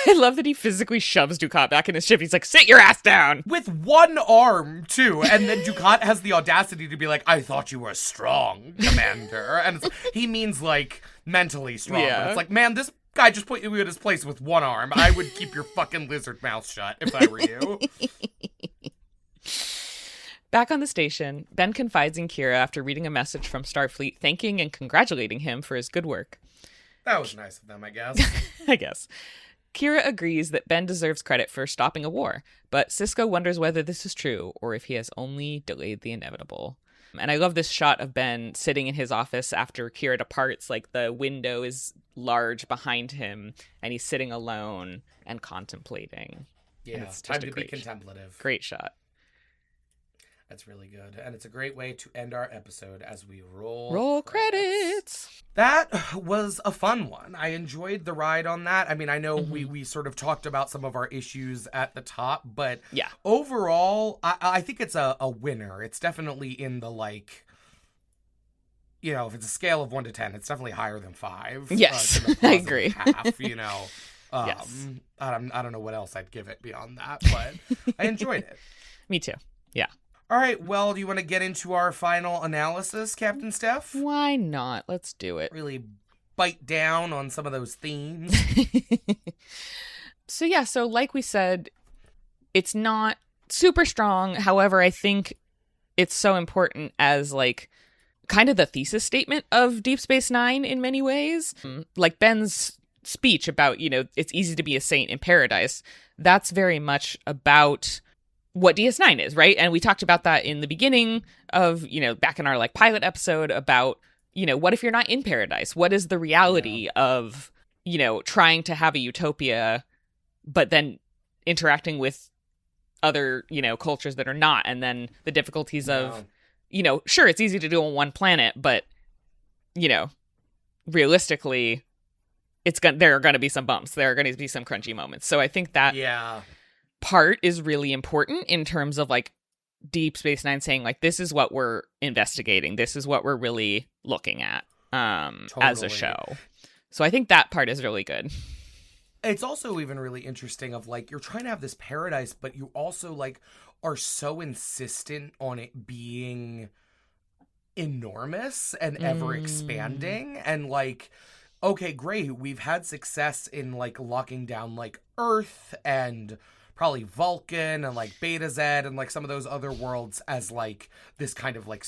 [SPEAKER 2] I love that he physically shoves Dukat back in his ship. He's like, sit your ass down!
[SPEAKER 1] With one arm, too. And then Dukat has the audacity to be like, I thought you were strong, Commander. And he means, like, mentally strong.
[SPEAKER 2] Yeah.
[SPEAKER 1] But it's like, man, this guy just put you in his place with one arm. I would keep your fucking lizard mouth shut if I were you.
[SPEAKER 2] Back on the station, Ben confides in Kira after reading a message from Starfleet thanking and congratulating him for his good work.
[SPEAKER 1] That was nice of them, I guess.
[SPEAKER 2] I guess. Kira agrees that Ben deserves credit for stopping a war, but Sisko wonders whether this is true or if he has only delayed the inevitable. And I love this shot of Ben sitting in his office after Kira departs. Like, the window is large behind him, and he's sitting alone and contemplating.
[SPEAKER 1] Yeah,
[SPEAKER 2] it's
[SPEAKER 1] time to be contemplative.
[SPEAKER 2] Great shot.
[SPEAKER 1] That's really good. And it's a great way to end our episode as we roll
[SPEAKER 2] credits.
[SPEAKER 1] That was a fun one. I enjoyed the ride on that. I mean, I know we sort of talked about some of our issues at the top, but overall, I think it's a winner. It's definitely in the, like, you know, if it's a scale of 1 to 10, it's definitely higher than 5.
[SPEAKER 2] Yes, I agree.
[SPEAKER 1] Half, you know.
[SPEAKER 2] Yes.
[SPEAKER 1] I don't know what else I'd give it beyond that, but I enjoyed it.
[SPEAKER 2] Me too. Yeah.
[SPEAKER 1] All right, well, do you want to get into our final analysis, Captain Steph?
[SPEAKER 2] Why not? Let's do it.
[SPEAKER 1] Really bite down on some of those themes.
[SPEAKER 2] So like we said, it's not super strong. However, I think it's so important as, like, kind of the thesis statement of Deep Space Nine in many ways. Like Ben's speech about, you know, it's easy to be a saint in paradise. That's very much about what DS9 is, right? And we talked about that in the beginning of, you know, back in our, like, pilot episode about, you know, what if you're not in paradise? What is the reality of, you know, trying to have a utopia, but then interacting with other, you know, cultures that are not, and then the difficulties of, you know, sure, it's easy to do on one planet, but, you know, realistically, there are going to be some bumps. There are going to be some crunchy moments. So I think that part is really important in terms of, like, Deep Space Nine saying, like, this is what we're investigating. This is what we're really looking at as a show. So I think that part is really good.
[SPEAKER 1] It's also even really interesting of, like, you're trying to have this paradise, but you also, like, are so insistent on it being enormous and ever expanding. And, like, okay, great. We've had success in, like, locking down, like, Earth and probably Vulcan and, like, Beta Z and, like, some of those other worlds as, like, this kind of, like,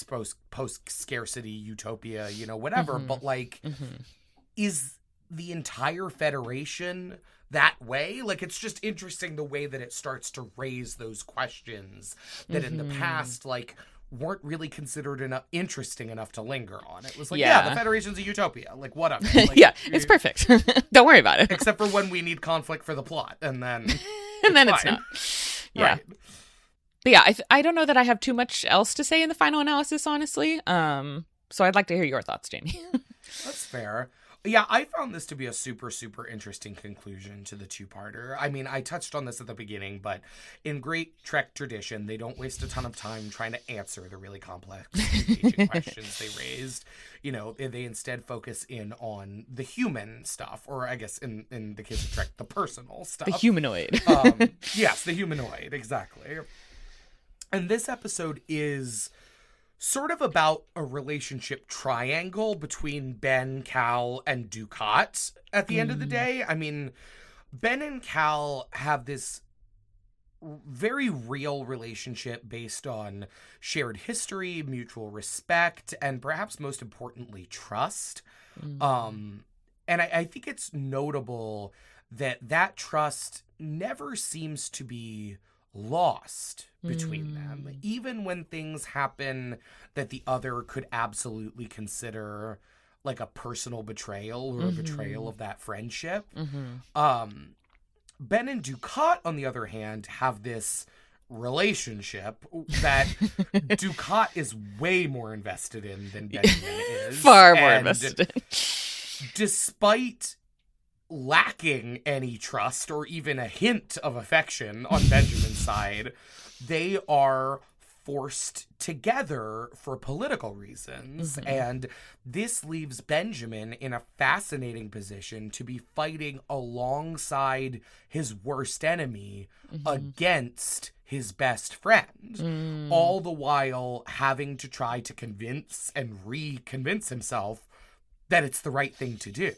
[SPEAKER 1] post-scarcity utopia, you know, whatever. But, like, is the entire Federation that way? Like, it's just interesting the way that it starts to raise those questions that in the past, like, weren't really considered interesting enough to linger on. It was like, the Federation's a utopia. Like, whatever. Like,
[SPEAKER 2] it's perfect. Don't worry about it.
[SPEAKER 1] Except for when we need conflict for the plot, and then
[SPEAKER 2] and then it's not. Yeah.
[SPEAKER 1] Right.
[SPEAKER 2] But yeah, I don't know that I have too much else to say in the final analysis, honestly. So I'd like to hear your thoughts, Jamie.
[SPEAKER 1] That's fair. Yeah, I found this to be a super, super interesting conclusion to the two-parter. I mean, I touched on this at the beginning, but in great Trek tradition, they don't waste a ton of time trying to answer the really complex engaging questions they raised. You know, they instead focus in on the human stuff, or I guess in the case of Trek, the personal stuff.
[SPEAKER 2] The humanoid.
[SPEAKER 1] Yes, the humanoid, exactly. And this episode is sort of about a relationship triangle between Ben, Cal, and Dukat at the end of the day. I mean, Ben and Cal have this very real relationship based on shared history, mutual respect, and perhaps most importantly, trust. And I think it's notable that trust never seems to be lost between them, even when things happen that the other could absolutely consider like a personal betrayal or a betrayal of that friendship. Ben and Dukat, on the other hand, have this relationship that Dukat is way more invested in than Benjamin is.
[SPEAKER 2] Far more invested in.
[SPEAKER 1] Despite lacking any trust or even a hint of affection on Benjamin's side, they are forced together for political reasons. And this leaves Benjamin in a fascinating position to be fighting alongside his worst enemy against his best friend, all the while having to try to convince and reconvince himself that it's the right thing to do.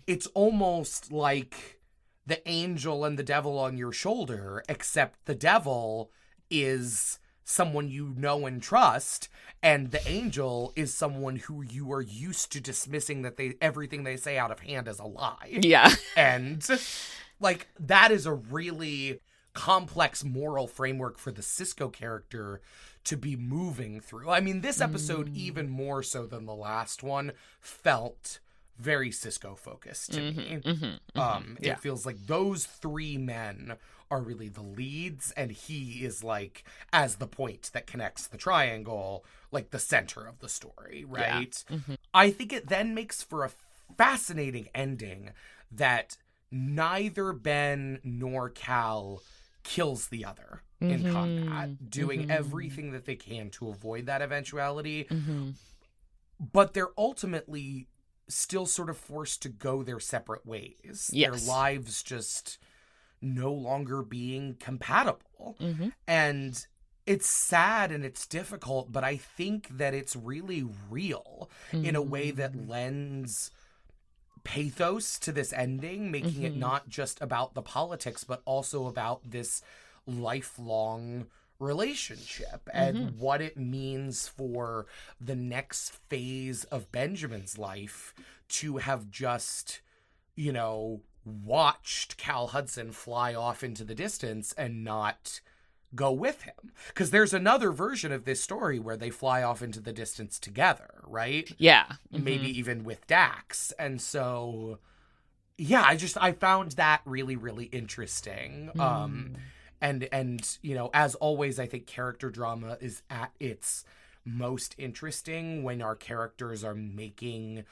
[SPEAKER 1] It's almost like the angel and the devil on your shoulder, except the devil is someone you know and trust, and the angel is someone who you are used to dismissing that everything they say out of hand is a lie.
[SPEAKER 2] Yeah.
[SPEAKER 1] And like that is a really complex moral framework for the Sisko character to be moving through. I mean, this episode, even more so than the last one, felt very Sisko focused to me. It feels like those three men are really the leads, and he is like, as the point that connects the triangle, like the center of the story, right? I think it then makes for a fascinating ending that neither Ben nor Cal kills the other in combat, doing everything that they can to avoid that eventuality. But they're ultimately still sort of forced to go their separate ways. Their lives just no longer being compatible. And it's sad and it's difficult, but I think that it's really real in a way that lends pathos to this ending, making it not just about the politics, but also about this lifelong relationship and what it means for the next phase of Benjamin's life to have just, you know, watched Cal Hudson fly off into the distance and not go with him. Because there's another version of this story where they fly off into the distance together, right?
[SPEAKER 2] Yeah.
[SPEAKER 1] Maybe even with Dax. And so, yeah, I found that really, really interesting. And you know, as always, I think character drama is at its most interesting when our characters are making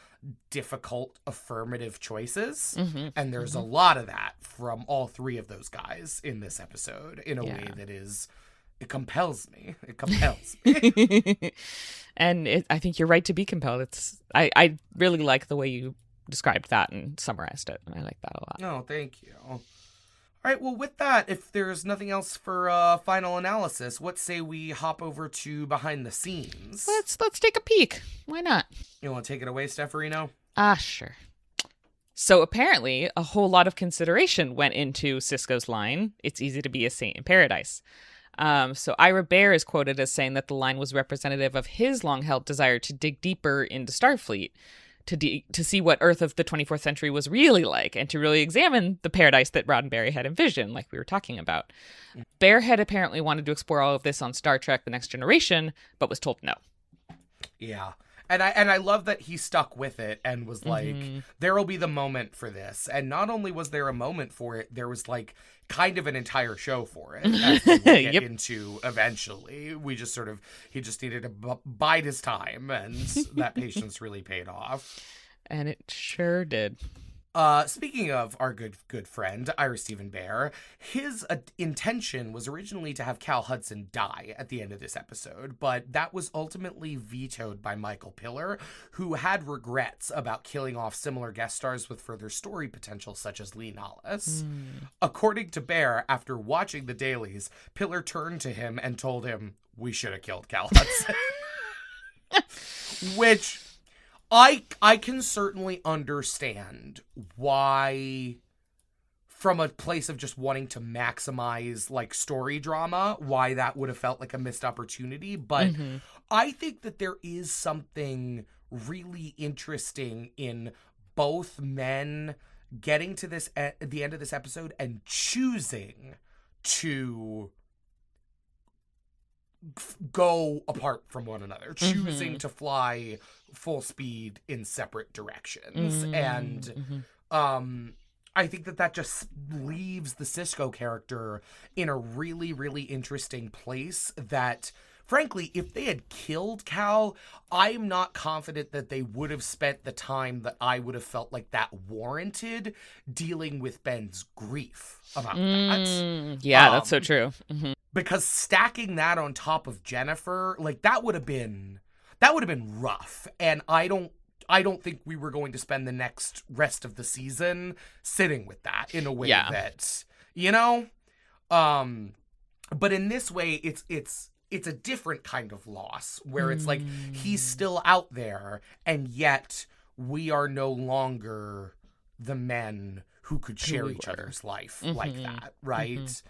[SPEAKER 1] difficult affirmative choices. And there's a lot of that from all three of those guys in this episode in a way that is, it compels me. It compels me.
[SPEAKER 2] And I think you're right to be compelled. I really like the way you described that and summarized it. I like that a lot.
[SPEAKER 1] Oh, thank you. All right, well, with that, if there's nothing else for final analysis, what say we hop over to behind the scenes?
[SPEAKER 2] Let's take a peek. Why not?
[SPEAKER 1] You want to take it away, Stefferino?
[SPEAKER 2] Sure. So apparently, a whole lot of consideration went into Sisko's line, "It's easy to be a saint in paradise." So Ira Bear is quoted as saying that the line was representative of his long-held desire to dig deeper into Starfleet, to see what Earth of the 24th century was really like, and to really examine the paradise that Roddenberry had envisioned, like we were talking about. Bear had apparently wanted to explore all of this on Star Trek: The Next Generation, but was told no.
[SPEAKER 1] Yeah. And I love that he stuck with it and was like, there'll be the moment for this. And not only was there a moment for it, there was like kind of an entire show for it, as we will get into eventually. He just needed to bide his time, and that patience really paid off.
[SPEAKER 2] And it sure did.
[SPEAKER 1] Speaking of our good friend, Ira Steven Bear, his intention was originally to have Cal Hudson die at the end of this episode, but that was ultimately vetoed by Michael Piller, who had regrets about killing off similar guest stars with further story potential, such as Lee Nallis. According to Bear, after watching the dailies, Piller turned to him and told him, "We should have killed Cal Hudson." Which I can certainly understand why, from a place of just wanting to maximize like story drama, why that would have felt like a missed opportunity. But I think that there is something really interesting in both men getting to this at the end of this episode and choosing to go apart from one another, choosing to fly full speed in separate directions. And I think that just leaves the Sisko character in a really, really interesting place that, frankly, if they had killed Cal, I'm not confident that they would have spent the time that I would have felt like that warranted dealing with Ben's grief about that.
[SPEAKER 2] Yeah, that's so true.
[SPEAKER 1] Because stacking that on top of Jennifer, like, that would have been rough. And I don't think we were going to spend the rest of the season sitting with that in a way that, you know? But in this way, it's a different kind of loss where it's like he's still out there and yet we are no longer the men who could share each other's life like that, right?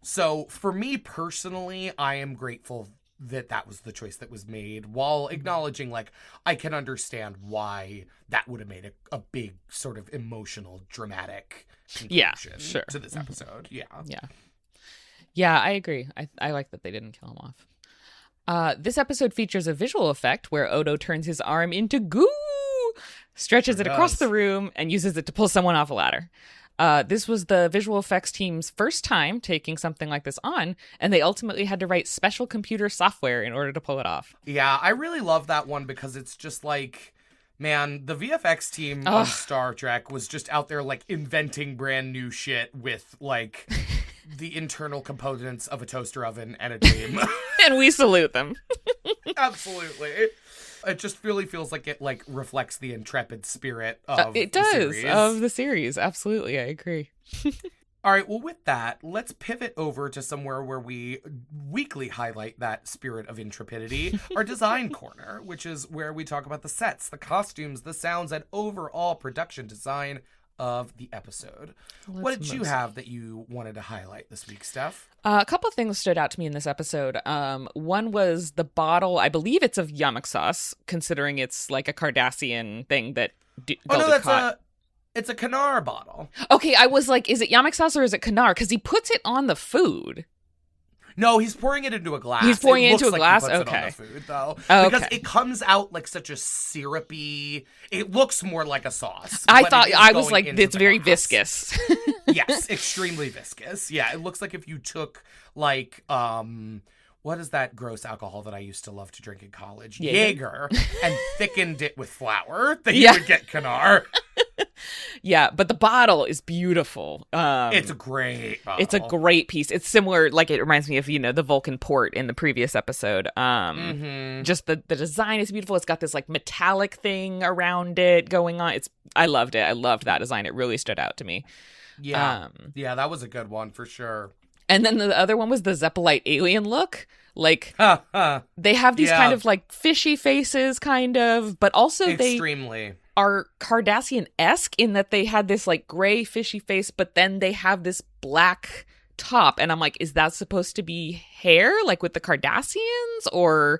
[SPEAKER 1] So for me personally, I am grateful that was the choice that was made, while acknowledging, like, I can understand why that would have made a big sort of emotional, dramatic conclusion to this episode.
[SPEAKER 2] Yeah, I agree. I like that they didn't kill him off. This episode features a visual effect where Odo turns his arm into goo, stretches it across the room, and uses it to pull someone off a ladder. This was the visual effects team's first time taking something like this on, and they ultimately had to write special computer software in order to pull it off.
[SPEAKER 1] Yeah, I really love that one because it's just like, man, the VFX team on Star Trek was just out there, like, inventing brand new shit with, like, the internal components of a toaster oven and a dream.
[SPEAKER 2] And we salute them.
[SPEAKER 1] Absolutely. It just really feels like it, like, reflects the intrepid spirit of
[SPEAKER 2] it
[SPEAKER 1] the
[SPEAKER 2] does,
[SPEAKER 1] series.
[SPEAKER 2] of the series. Absolutely, I agree.
[SPEAKER 1] All right, well, with that, let's pivot over to somewhere where we weekly highlight that spirit of intrepidity, our design corner, which is where we talk about the sets, the costumes, the sounds, and overall production design of the episode. What did you have that you wanted to highlight this week, Steph?
[SPEAKER 2] A couple of things stood out to me in this episode. One was the bottle. I believe it's of yamak sauce, considering it's like a Cardassian thing that
[SPEAKER 1] it's a Kanar bottle.
[SPEAKER 2] Okay, I was like, is it yamak sauce or is it Kanar? Because he puts it on the food.
[SPEAKER 1] No, he's pouring it into a glass.
[SPEAKER 2] He's pouring it into a glass?
[SPEAKER 1] He puts
[SPEAKER 2] Okay.
[SPEAKER 1] it on the food, though.
[SPEAKER 2] Okay.
[SPEAKER 1] Because it comes out like such a syrupy... It looks more like a sauce.
[SPEAKER 2] I was like, it's very viscous.
[SPEAKER 1] Yes, extremely viscous. Yeah, it looks like if you took, like, what is that gross alcohol that I used to love to drink in college? Jaeger. And thickened it with flour. Then you would get Kanar.
[SPEAKER 2] Yeah, but the bottle is beautiful.
[SPEAKER 1] It's a great bottle.
[SPEAKER 2] It's a great piece. It's similar, like, it reminds me of, the Vulcan port in the previous episode. Just the design is beautiful. It's got this, like, metallic thing around it going on. I loved it. I loved that design. It really stood out to me.
[SPEAKER 1] Yeah. That was a good one for sure.
[SPEAKER 2] And then the other one was the Zeppelite alien look. Like, they have these kind of, like, fishy faces, kind of, but also
[SPEAKER 1] extremely
[SPEAKER 2] are Cardassian-esque in that they had this, like, gray fishy face, but then they have this black top. And I'm like, is that supposed to be hair, like with the Cardassians? Or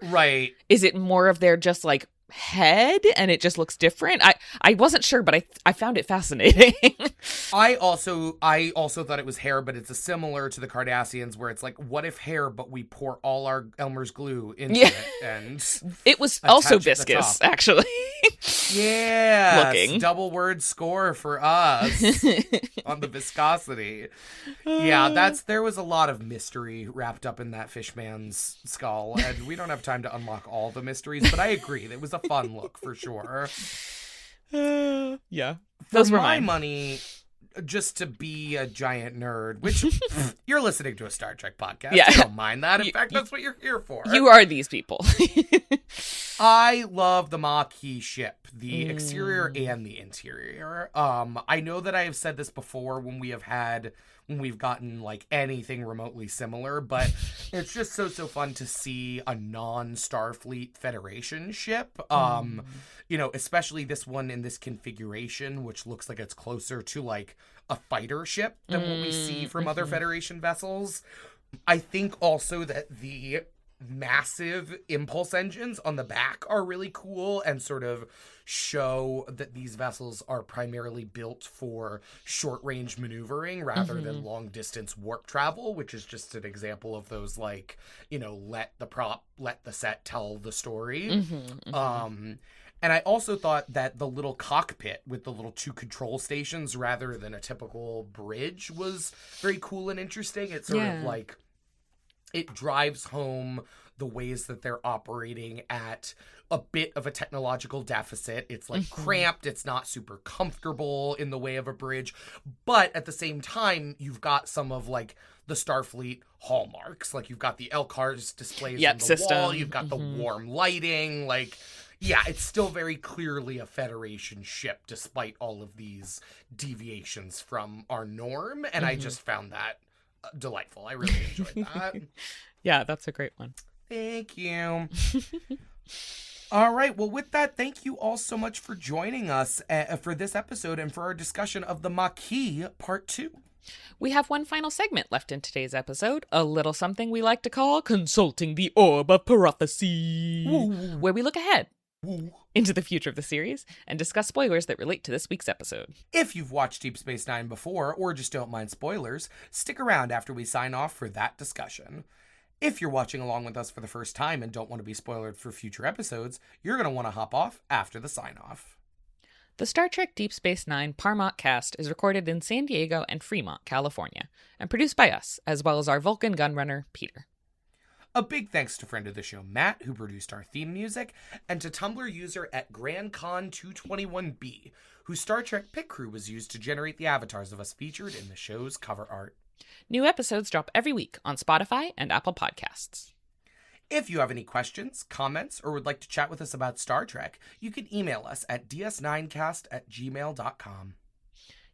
[SPEAKER 2] is it more of their just, like, head and it just looks different? I wasn't sure, but I found it fascinating.
[SPEAKER 1] I also thought it was hair, but it's similar to the Cardassians where it's like, what if hair, but we pour all our Elmer's glue into it, and
[SPEAKER 2] it was also viscous, actually.
[SPEAKER 1] Yeah, double word score for us on the viscosity. Yeah, there was a lot of mystery wrapped up in that fishman's skull, and we don't have time to unlock all the mysteries, but I agree, it was a fun look for sure.
[SPEAKER 2] Yeah,
[SPEAKER 1] those were my money. Just to be a giant nerd, which you're listening to a Star Trek podcast. Yeah. I don't mind that. In fact, that's what you're here for.
[SPEAKER 2] You are these people.
[SPEAKER 1] I love the Maquis ship, the exterior and the interior. I know that I have said this before when we've gotten like anything remotely similar, but it's just so fun to see a non-Starfleet Federation ship. Especially this one in this configuration, which looks like it's closer to like a fighter ship than what we see from other Federation vessels. I think also that the massive impulse engines on the back are really cool and sort of show that these vessels are primarily built for short-range maneuvering rather than long-distance warp travel, which is just an example of those, like, you know, let the set tell the story. And I also thought that the little cockpit with the little 2 control stations rather than a typical bridge was very cool and interesting. It's sort of like, it drives home the ways that they're operating at a bit of a technological deficit. It's like cramped. It's not super comfortable in the way of a bridge. But at the same time, you've got some of like the Starfleet hallmarks. Like you've got the LCARS displays on the
[SPEAKER 2] system.
[SPEAKER 1] wall. You've got the warm lighting. Like, yeah, it's still very clearly a Federation ship despite all of these deviations from our norm. And I just found that delightful. I really enjoyed that.
[SPEAKER 2] Yeah, that's a great one.
[SPEAKER 1] Thank you. All right. Well, with that, thank you all so much for joining us for this episode and for our discussion of the Maquis Part 2.
[SPEAKER 2] We have one final segment left in today's episode, a little something we like to call Consulting the Orb of Prophecy, where we look ahead into the future of the series and discuss spoilers that relate to this week's episode.
[SPEAKER 1] If you've watched Deep Space Nine before or just don't mind spoilers, stick around after we sign off for that discussion. If you're watching along with us for the first time and don't want to be spoiled for future episodes, you're going to want to hop off after the sign-off.
[SPEAKER 2] The Star Trek Deep Space Nine Paramount cast is recorded in San Diego and Fremont, California, and produced by us, as well as our Vulcan gunrunner, Peter.
[SPEAKER 1] A big thanks to friend of the show, Matt, who produced our theme music, and to Tumblr user at GrandCon221B, whose Star Trek pit crew was used to generate the avatars of us featured in the show's cover art.
[SPEAKER 2] New episodes drop every week on Spotify and Apple Podcasts.
[SPEAKER 1] If you have any questions, comments, or would like to chat with us about Star Trek, you can email us at ds9cast@gmail.com.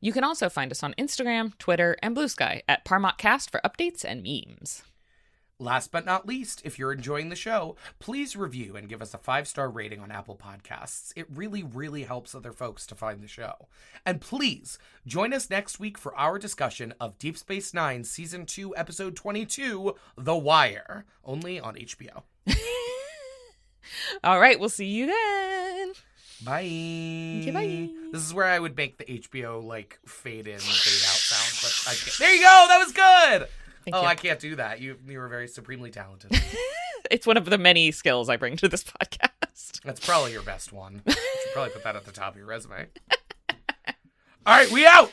[SPEAKER 2] You can also find us on Instagram, Twitter, and Blue Sky at ParmotCast for updates and memes.
[SPEAKER 1] Last but not least, if you're enjoying the show, please review and give us a 5-star rating on Apple Podcasts. It really, really helps other folks to find the show. And please, join us next week for our discussion of Deep Space Nine Season 2, Episode 22, The Wire, only on HBO.
[SPEAKER 2] All right, we'll see you then.
[SPEAKER 1] Bye.
[SPEAKER 2] Okay, bye.
[SPEAKER 1] This is where I would make the HBO, like, fade in, fade out sound. But I can't. There you go! That was good!
[SPEAKER 2] Thank you.
[SPEAKER 1] I can't do that. You were very supremely talented.
[SPEAKER 2] It's one of the many skills I bring to this podcast.
[SPEAKER 1] That's probably your best one. You should probably put that at the top of your resume. All right, we out!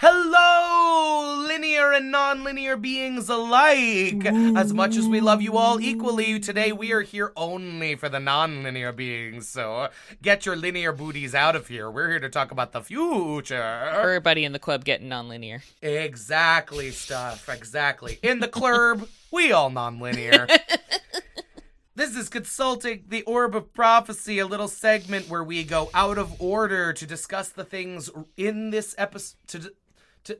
[SPEAKER 1] Hello, linear and non-linear beings alike. As much as we love you all equally, today we are here only for the non-linear beings. So get your linear booties out of here. We're here to talk about the future.
[SPEAKER 2] Everybody in the club getting non-linear.
[SPEAKER 1] Exactly, stuff. Exactly. In the club, we all non-linear. This is Consulting the Orb of Prophecy, a little segment where we go out of order to discuss the things in this episode, to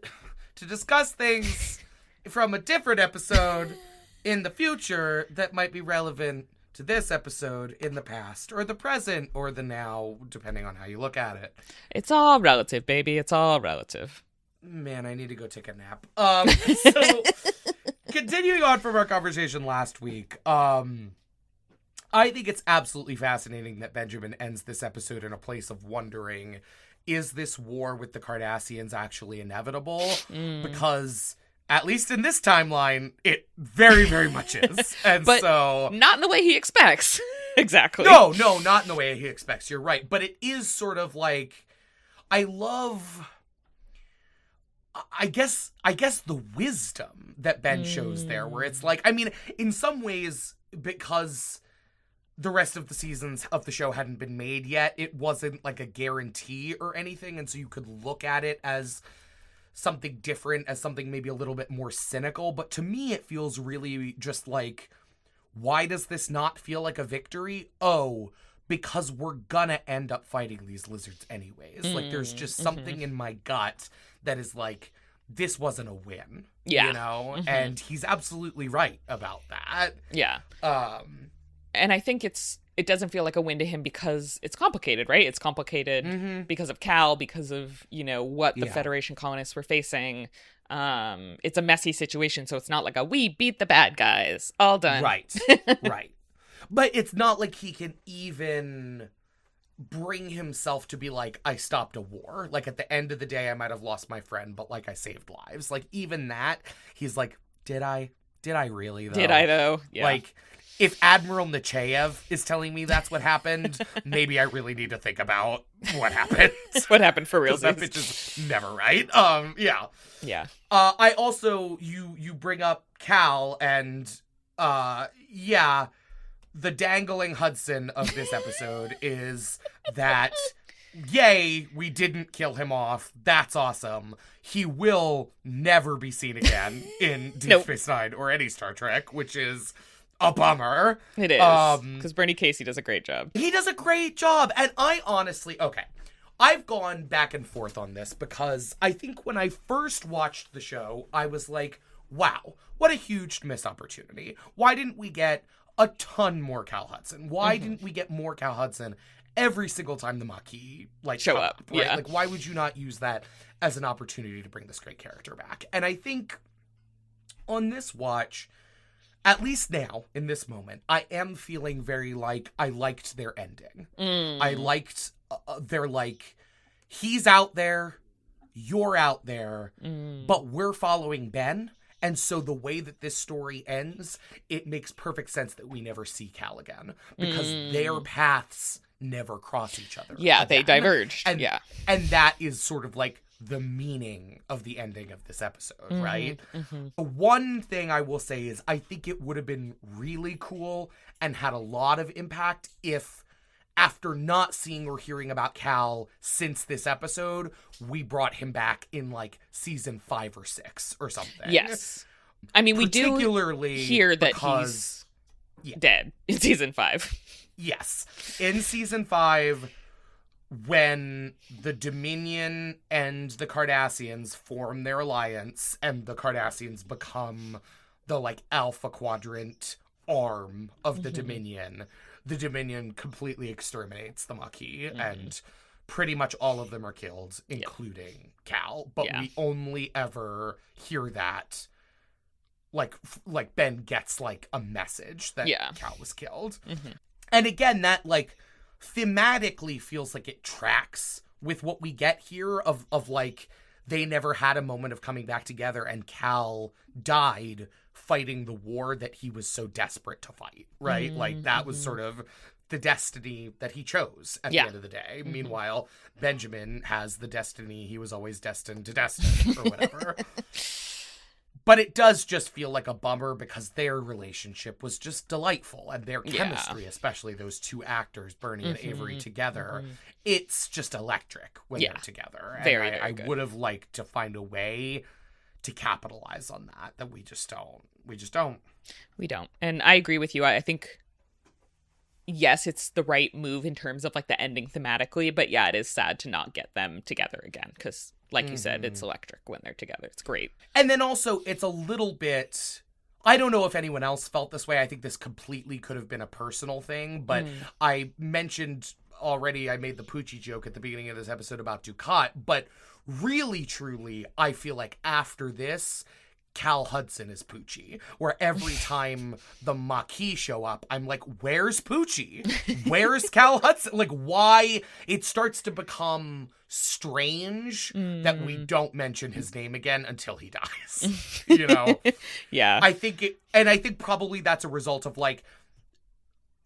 [SPEAKER 1] discuss things from a different episode in the future that might be relevant to this episode in the past, or the present, or the now, depending on how you look at it.
[SPEAKER 2] It's all relative, baby. It's all relative.
[SPEAKER 1] Man, I need to go take a nap. So, continuing on from our conversation last week, I think it's absolutely fascinating that Benjamin ends this episode in a place of wondering, is this war with the Cardassians actually inevitable? Because, at least in this timeline, it very, very much is. And
[SPEAKER 2] but
[SPEAKER 1] so...
[SPEAKER 2] not in the way he expects. Exactly.
[SPEAKER 1] No, not in the way he expects. You're right. But it is sort of like, I guess the wisdom that Ben shows there, where it's like, I mean, in some ways, because the rest of the seasons of the show hadn't been made yet, it wasn't like a guarantee or anything, and so you could look at it as something different, as something maybe a little bit more cynical. But to me, it feels really just like, why does this not feel like a victory? Oh, because we're gonna end up fighting these lizards anyways. Like, there's just something in my gut that is like, this wasn't a win.
[SPEAKER 2] Yeah.
[SPEAKER 1] You know? And he's absolutely right about that.
[SPEAKER 2] Yeah. And I think it doesn't feel like a win to him because it's complicated, right? It's complicated because of Cal, because of, you know, what the Federation colonists were facing. It's a messy situation, so it's not like we beat the bad guys, all done.
[SPEAKER 1] Right. Right. But it's not like he can even bring himself to be like, I stopped a war. Like, at the end of the day, I might have lost my friend, but like, I saved lives. Like, even that, he's like, did I really though?
[SPEAKER 2] Did I though? Yeah.
[SPEAKER 1] Like, if Admiral Nechayev is telling me that's what happened, maybe I really need to think about what happened.
[SPEAKER 2] What happened for real?
[SPEAKER 1] That bitch is never right. Yeah.
[SPEAKER 2] Yeah.
[SPEAKER 1] I also, you bring up Cal, and yeah, the dangling Hudson of this episode is that, yay, we didn't kill him off. That's awesome. He will never be seen again in Deep Space Nine or any Star Trek, which is a bummer.
[SPEAKER 2] It is. Because Bernie Casey does a great job.
[SPEAKER 1] He does a great job. And I honestly, I've gone back and forth on this because I think when I first watched the show, I was like, wow, what a huge missed opportunity. Why didn't we get a ton more Cal Hudson? Why didn't we get more Cal Hudson every single time the Maquis
[SPEAKER 2] show up?
[SPEAKER 1] Right?
[SPEAKER 2] Yeah.
[SPEAKER 1] Like, why would you not use that as an opportunity to bring this great character back? And I think on this watch, at least now, in this moment, I am feeling very like I liked their ending. I liked they're like, he's out there, you're out there, but we're following Ben. And so the way that this story ends, it makes perfect sense that we never see Cal again. Because their paths never cross each other.
[SPEAKER 2] Yeah,
[SPEAKER 1] again.
[SPEAKER 2] they diverged.
[SPEAKER 1] And that is sort of like the meaning of the ending of this episode, right? One thing I will say is I think it would have been really cool and had a lot of impact if, after not seeing or hearing about Cal since this episode, we brought him back in like season 5 or 6 or something.
[SPEAKER 2] Yes. I mean, we do hear that he's dead in season 5.
[SPEAKER 1] Yes. In season 5, when the Dominion and the Cardassians form their alliance and the Cardassians become the like Alpha Quadrant arm of the Dominion, the Dominion completely exterminates the Maquis, and pretty much all of them are killed, including Cal. But we only ever hear that, like Ben gets like a message that Cal was killed. And again, that like thematically feels like it tracks with what we get here of like, they never had a moment of coming back together, and Cal died fighting the war that he was so desperate to fight, right? Like, that was sort of the destiny that he chose at the end of the day. Meanwhile, Benjamin has the destiny he was always destined to destine, or whatever. But it does just feel like a bummer because their relationship was just delightful, and their chemistry, especially those two actors, Bernie and Avery, together, it's just electric when they're together. And
[SPEAKER 2] very
[SPEAKER 1] I
[SPEAKER 2] good.
[SPEAKER 1] would have liked to find a way to capitalize on that we just don't. We don't.
[SPEAKER 2] And I agree with you. I think, yes, it's the right move in terms of like the ending thematically, but yeah, it is sad to not get them together again because, like you said, it's electric when they're together. It's great.
[SPEAKER 1] And then also, it's a little bit, I don't know if anyone else felt this way. I think this completely could have been a personal thing, but I mentioned already, I made the Poochie joke at the beginning of this episode about Dukat, but really, truly, I feel like after this, Cal Hudson is Poochie, where every time the Maquis show up, I'm like, where's Poochie? Where's Cal Hudson? Like, why? It starts to become strange that we don't mention his name again until he dies, you know?
[SPEAKER 2] Yeah.
[SPEAKER 1] I think probably that's a result of, like,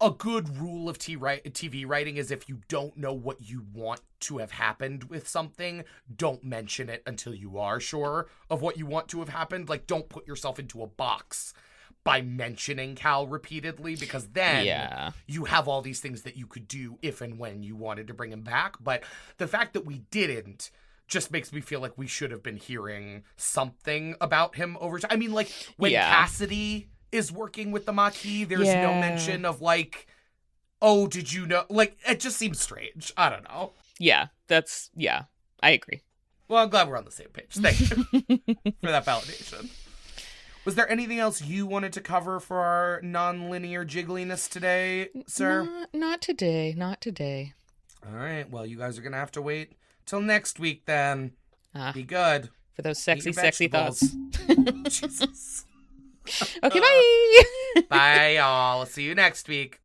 [SPEAKER 1] a good rule of TV writing is if you don't know what you want to have happened with something, don't mention it until you are sure of what you want to have happened. Like, don't put yourself into a box by mentioning Cal repeatedly, because then you have all these things that you could do if and when you wanted to bring him back. But the fact that we didn't just makes me feel like we should have been hearing something about him over time. I mean, like, when Cassidy is working with the Maquis, there's no mention of, like, oh, did you know? Like, it just seems strange. I don't know.
[SPEAKER 2] Yeah, I agree.
[SPEAKER 1] Well, I'm glad we're on the same page. Thank you for that validation. Was there anything else you wanted to cover for our non-linear jiggliness today, sir?
[SPEAKER 2] Not today. Not today.
[SPEAKER 1] All right. Well, you guys are going to have to wait till next week then. Be good.
[SPEAKER 2] For those sexy thoughts.
[SPEAKER 1] Jesus.
[SPEAKER 2] Okay, bye.
[SPEAKER 1] Bye, y'all. See you next week.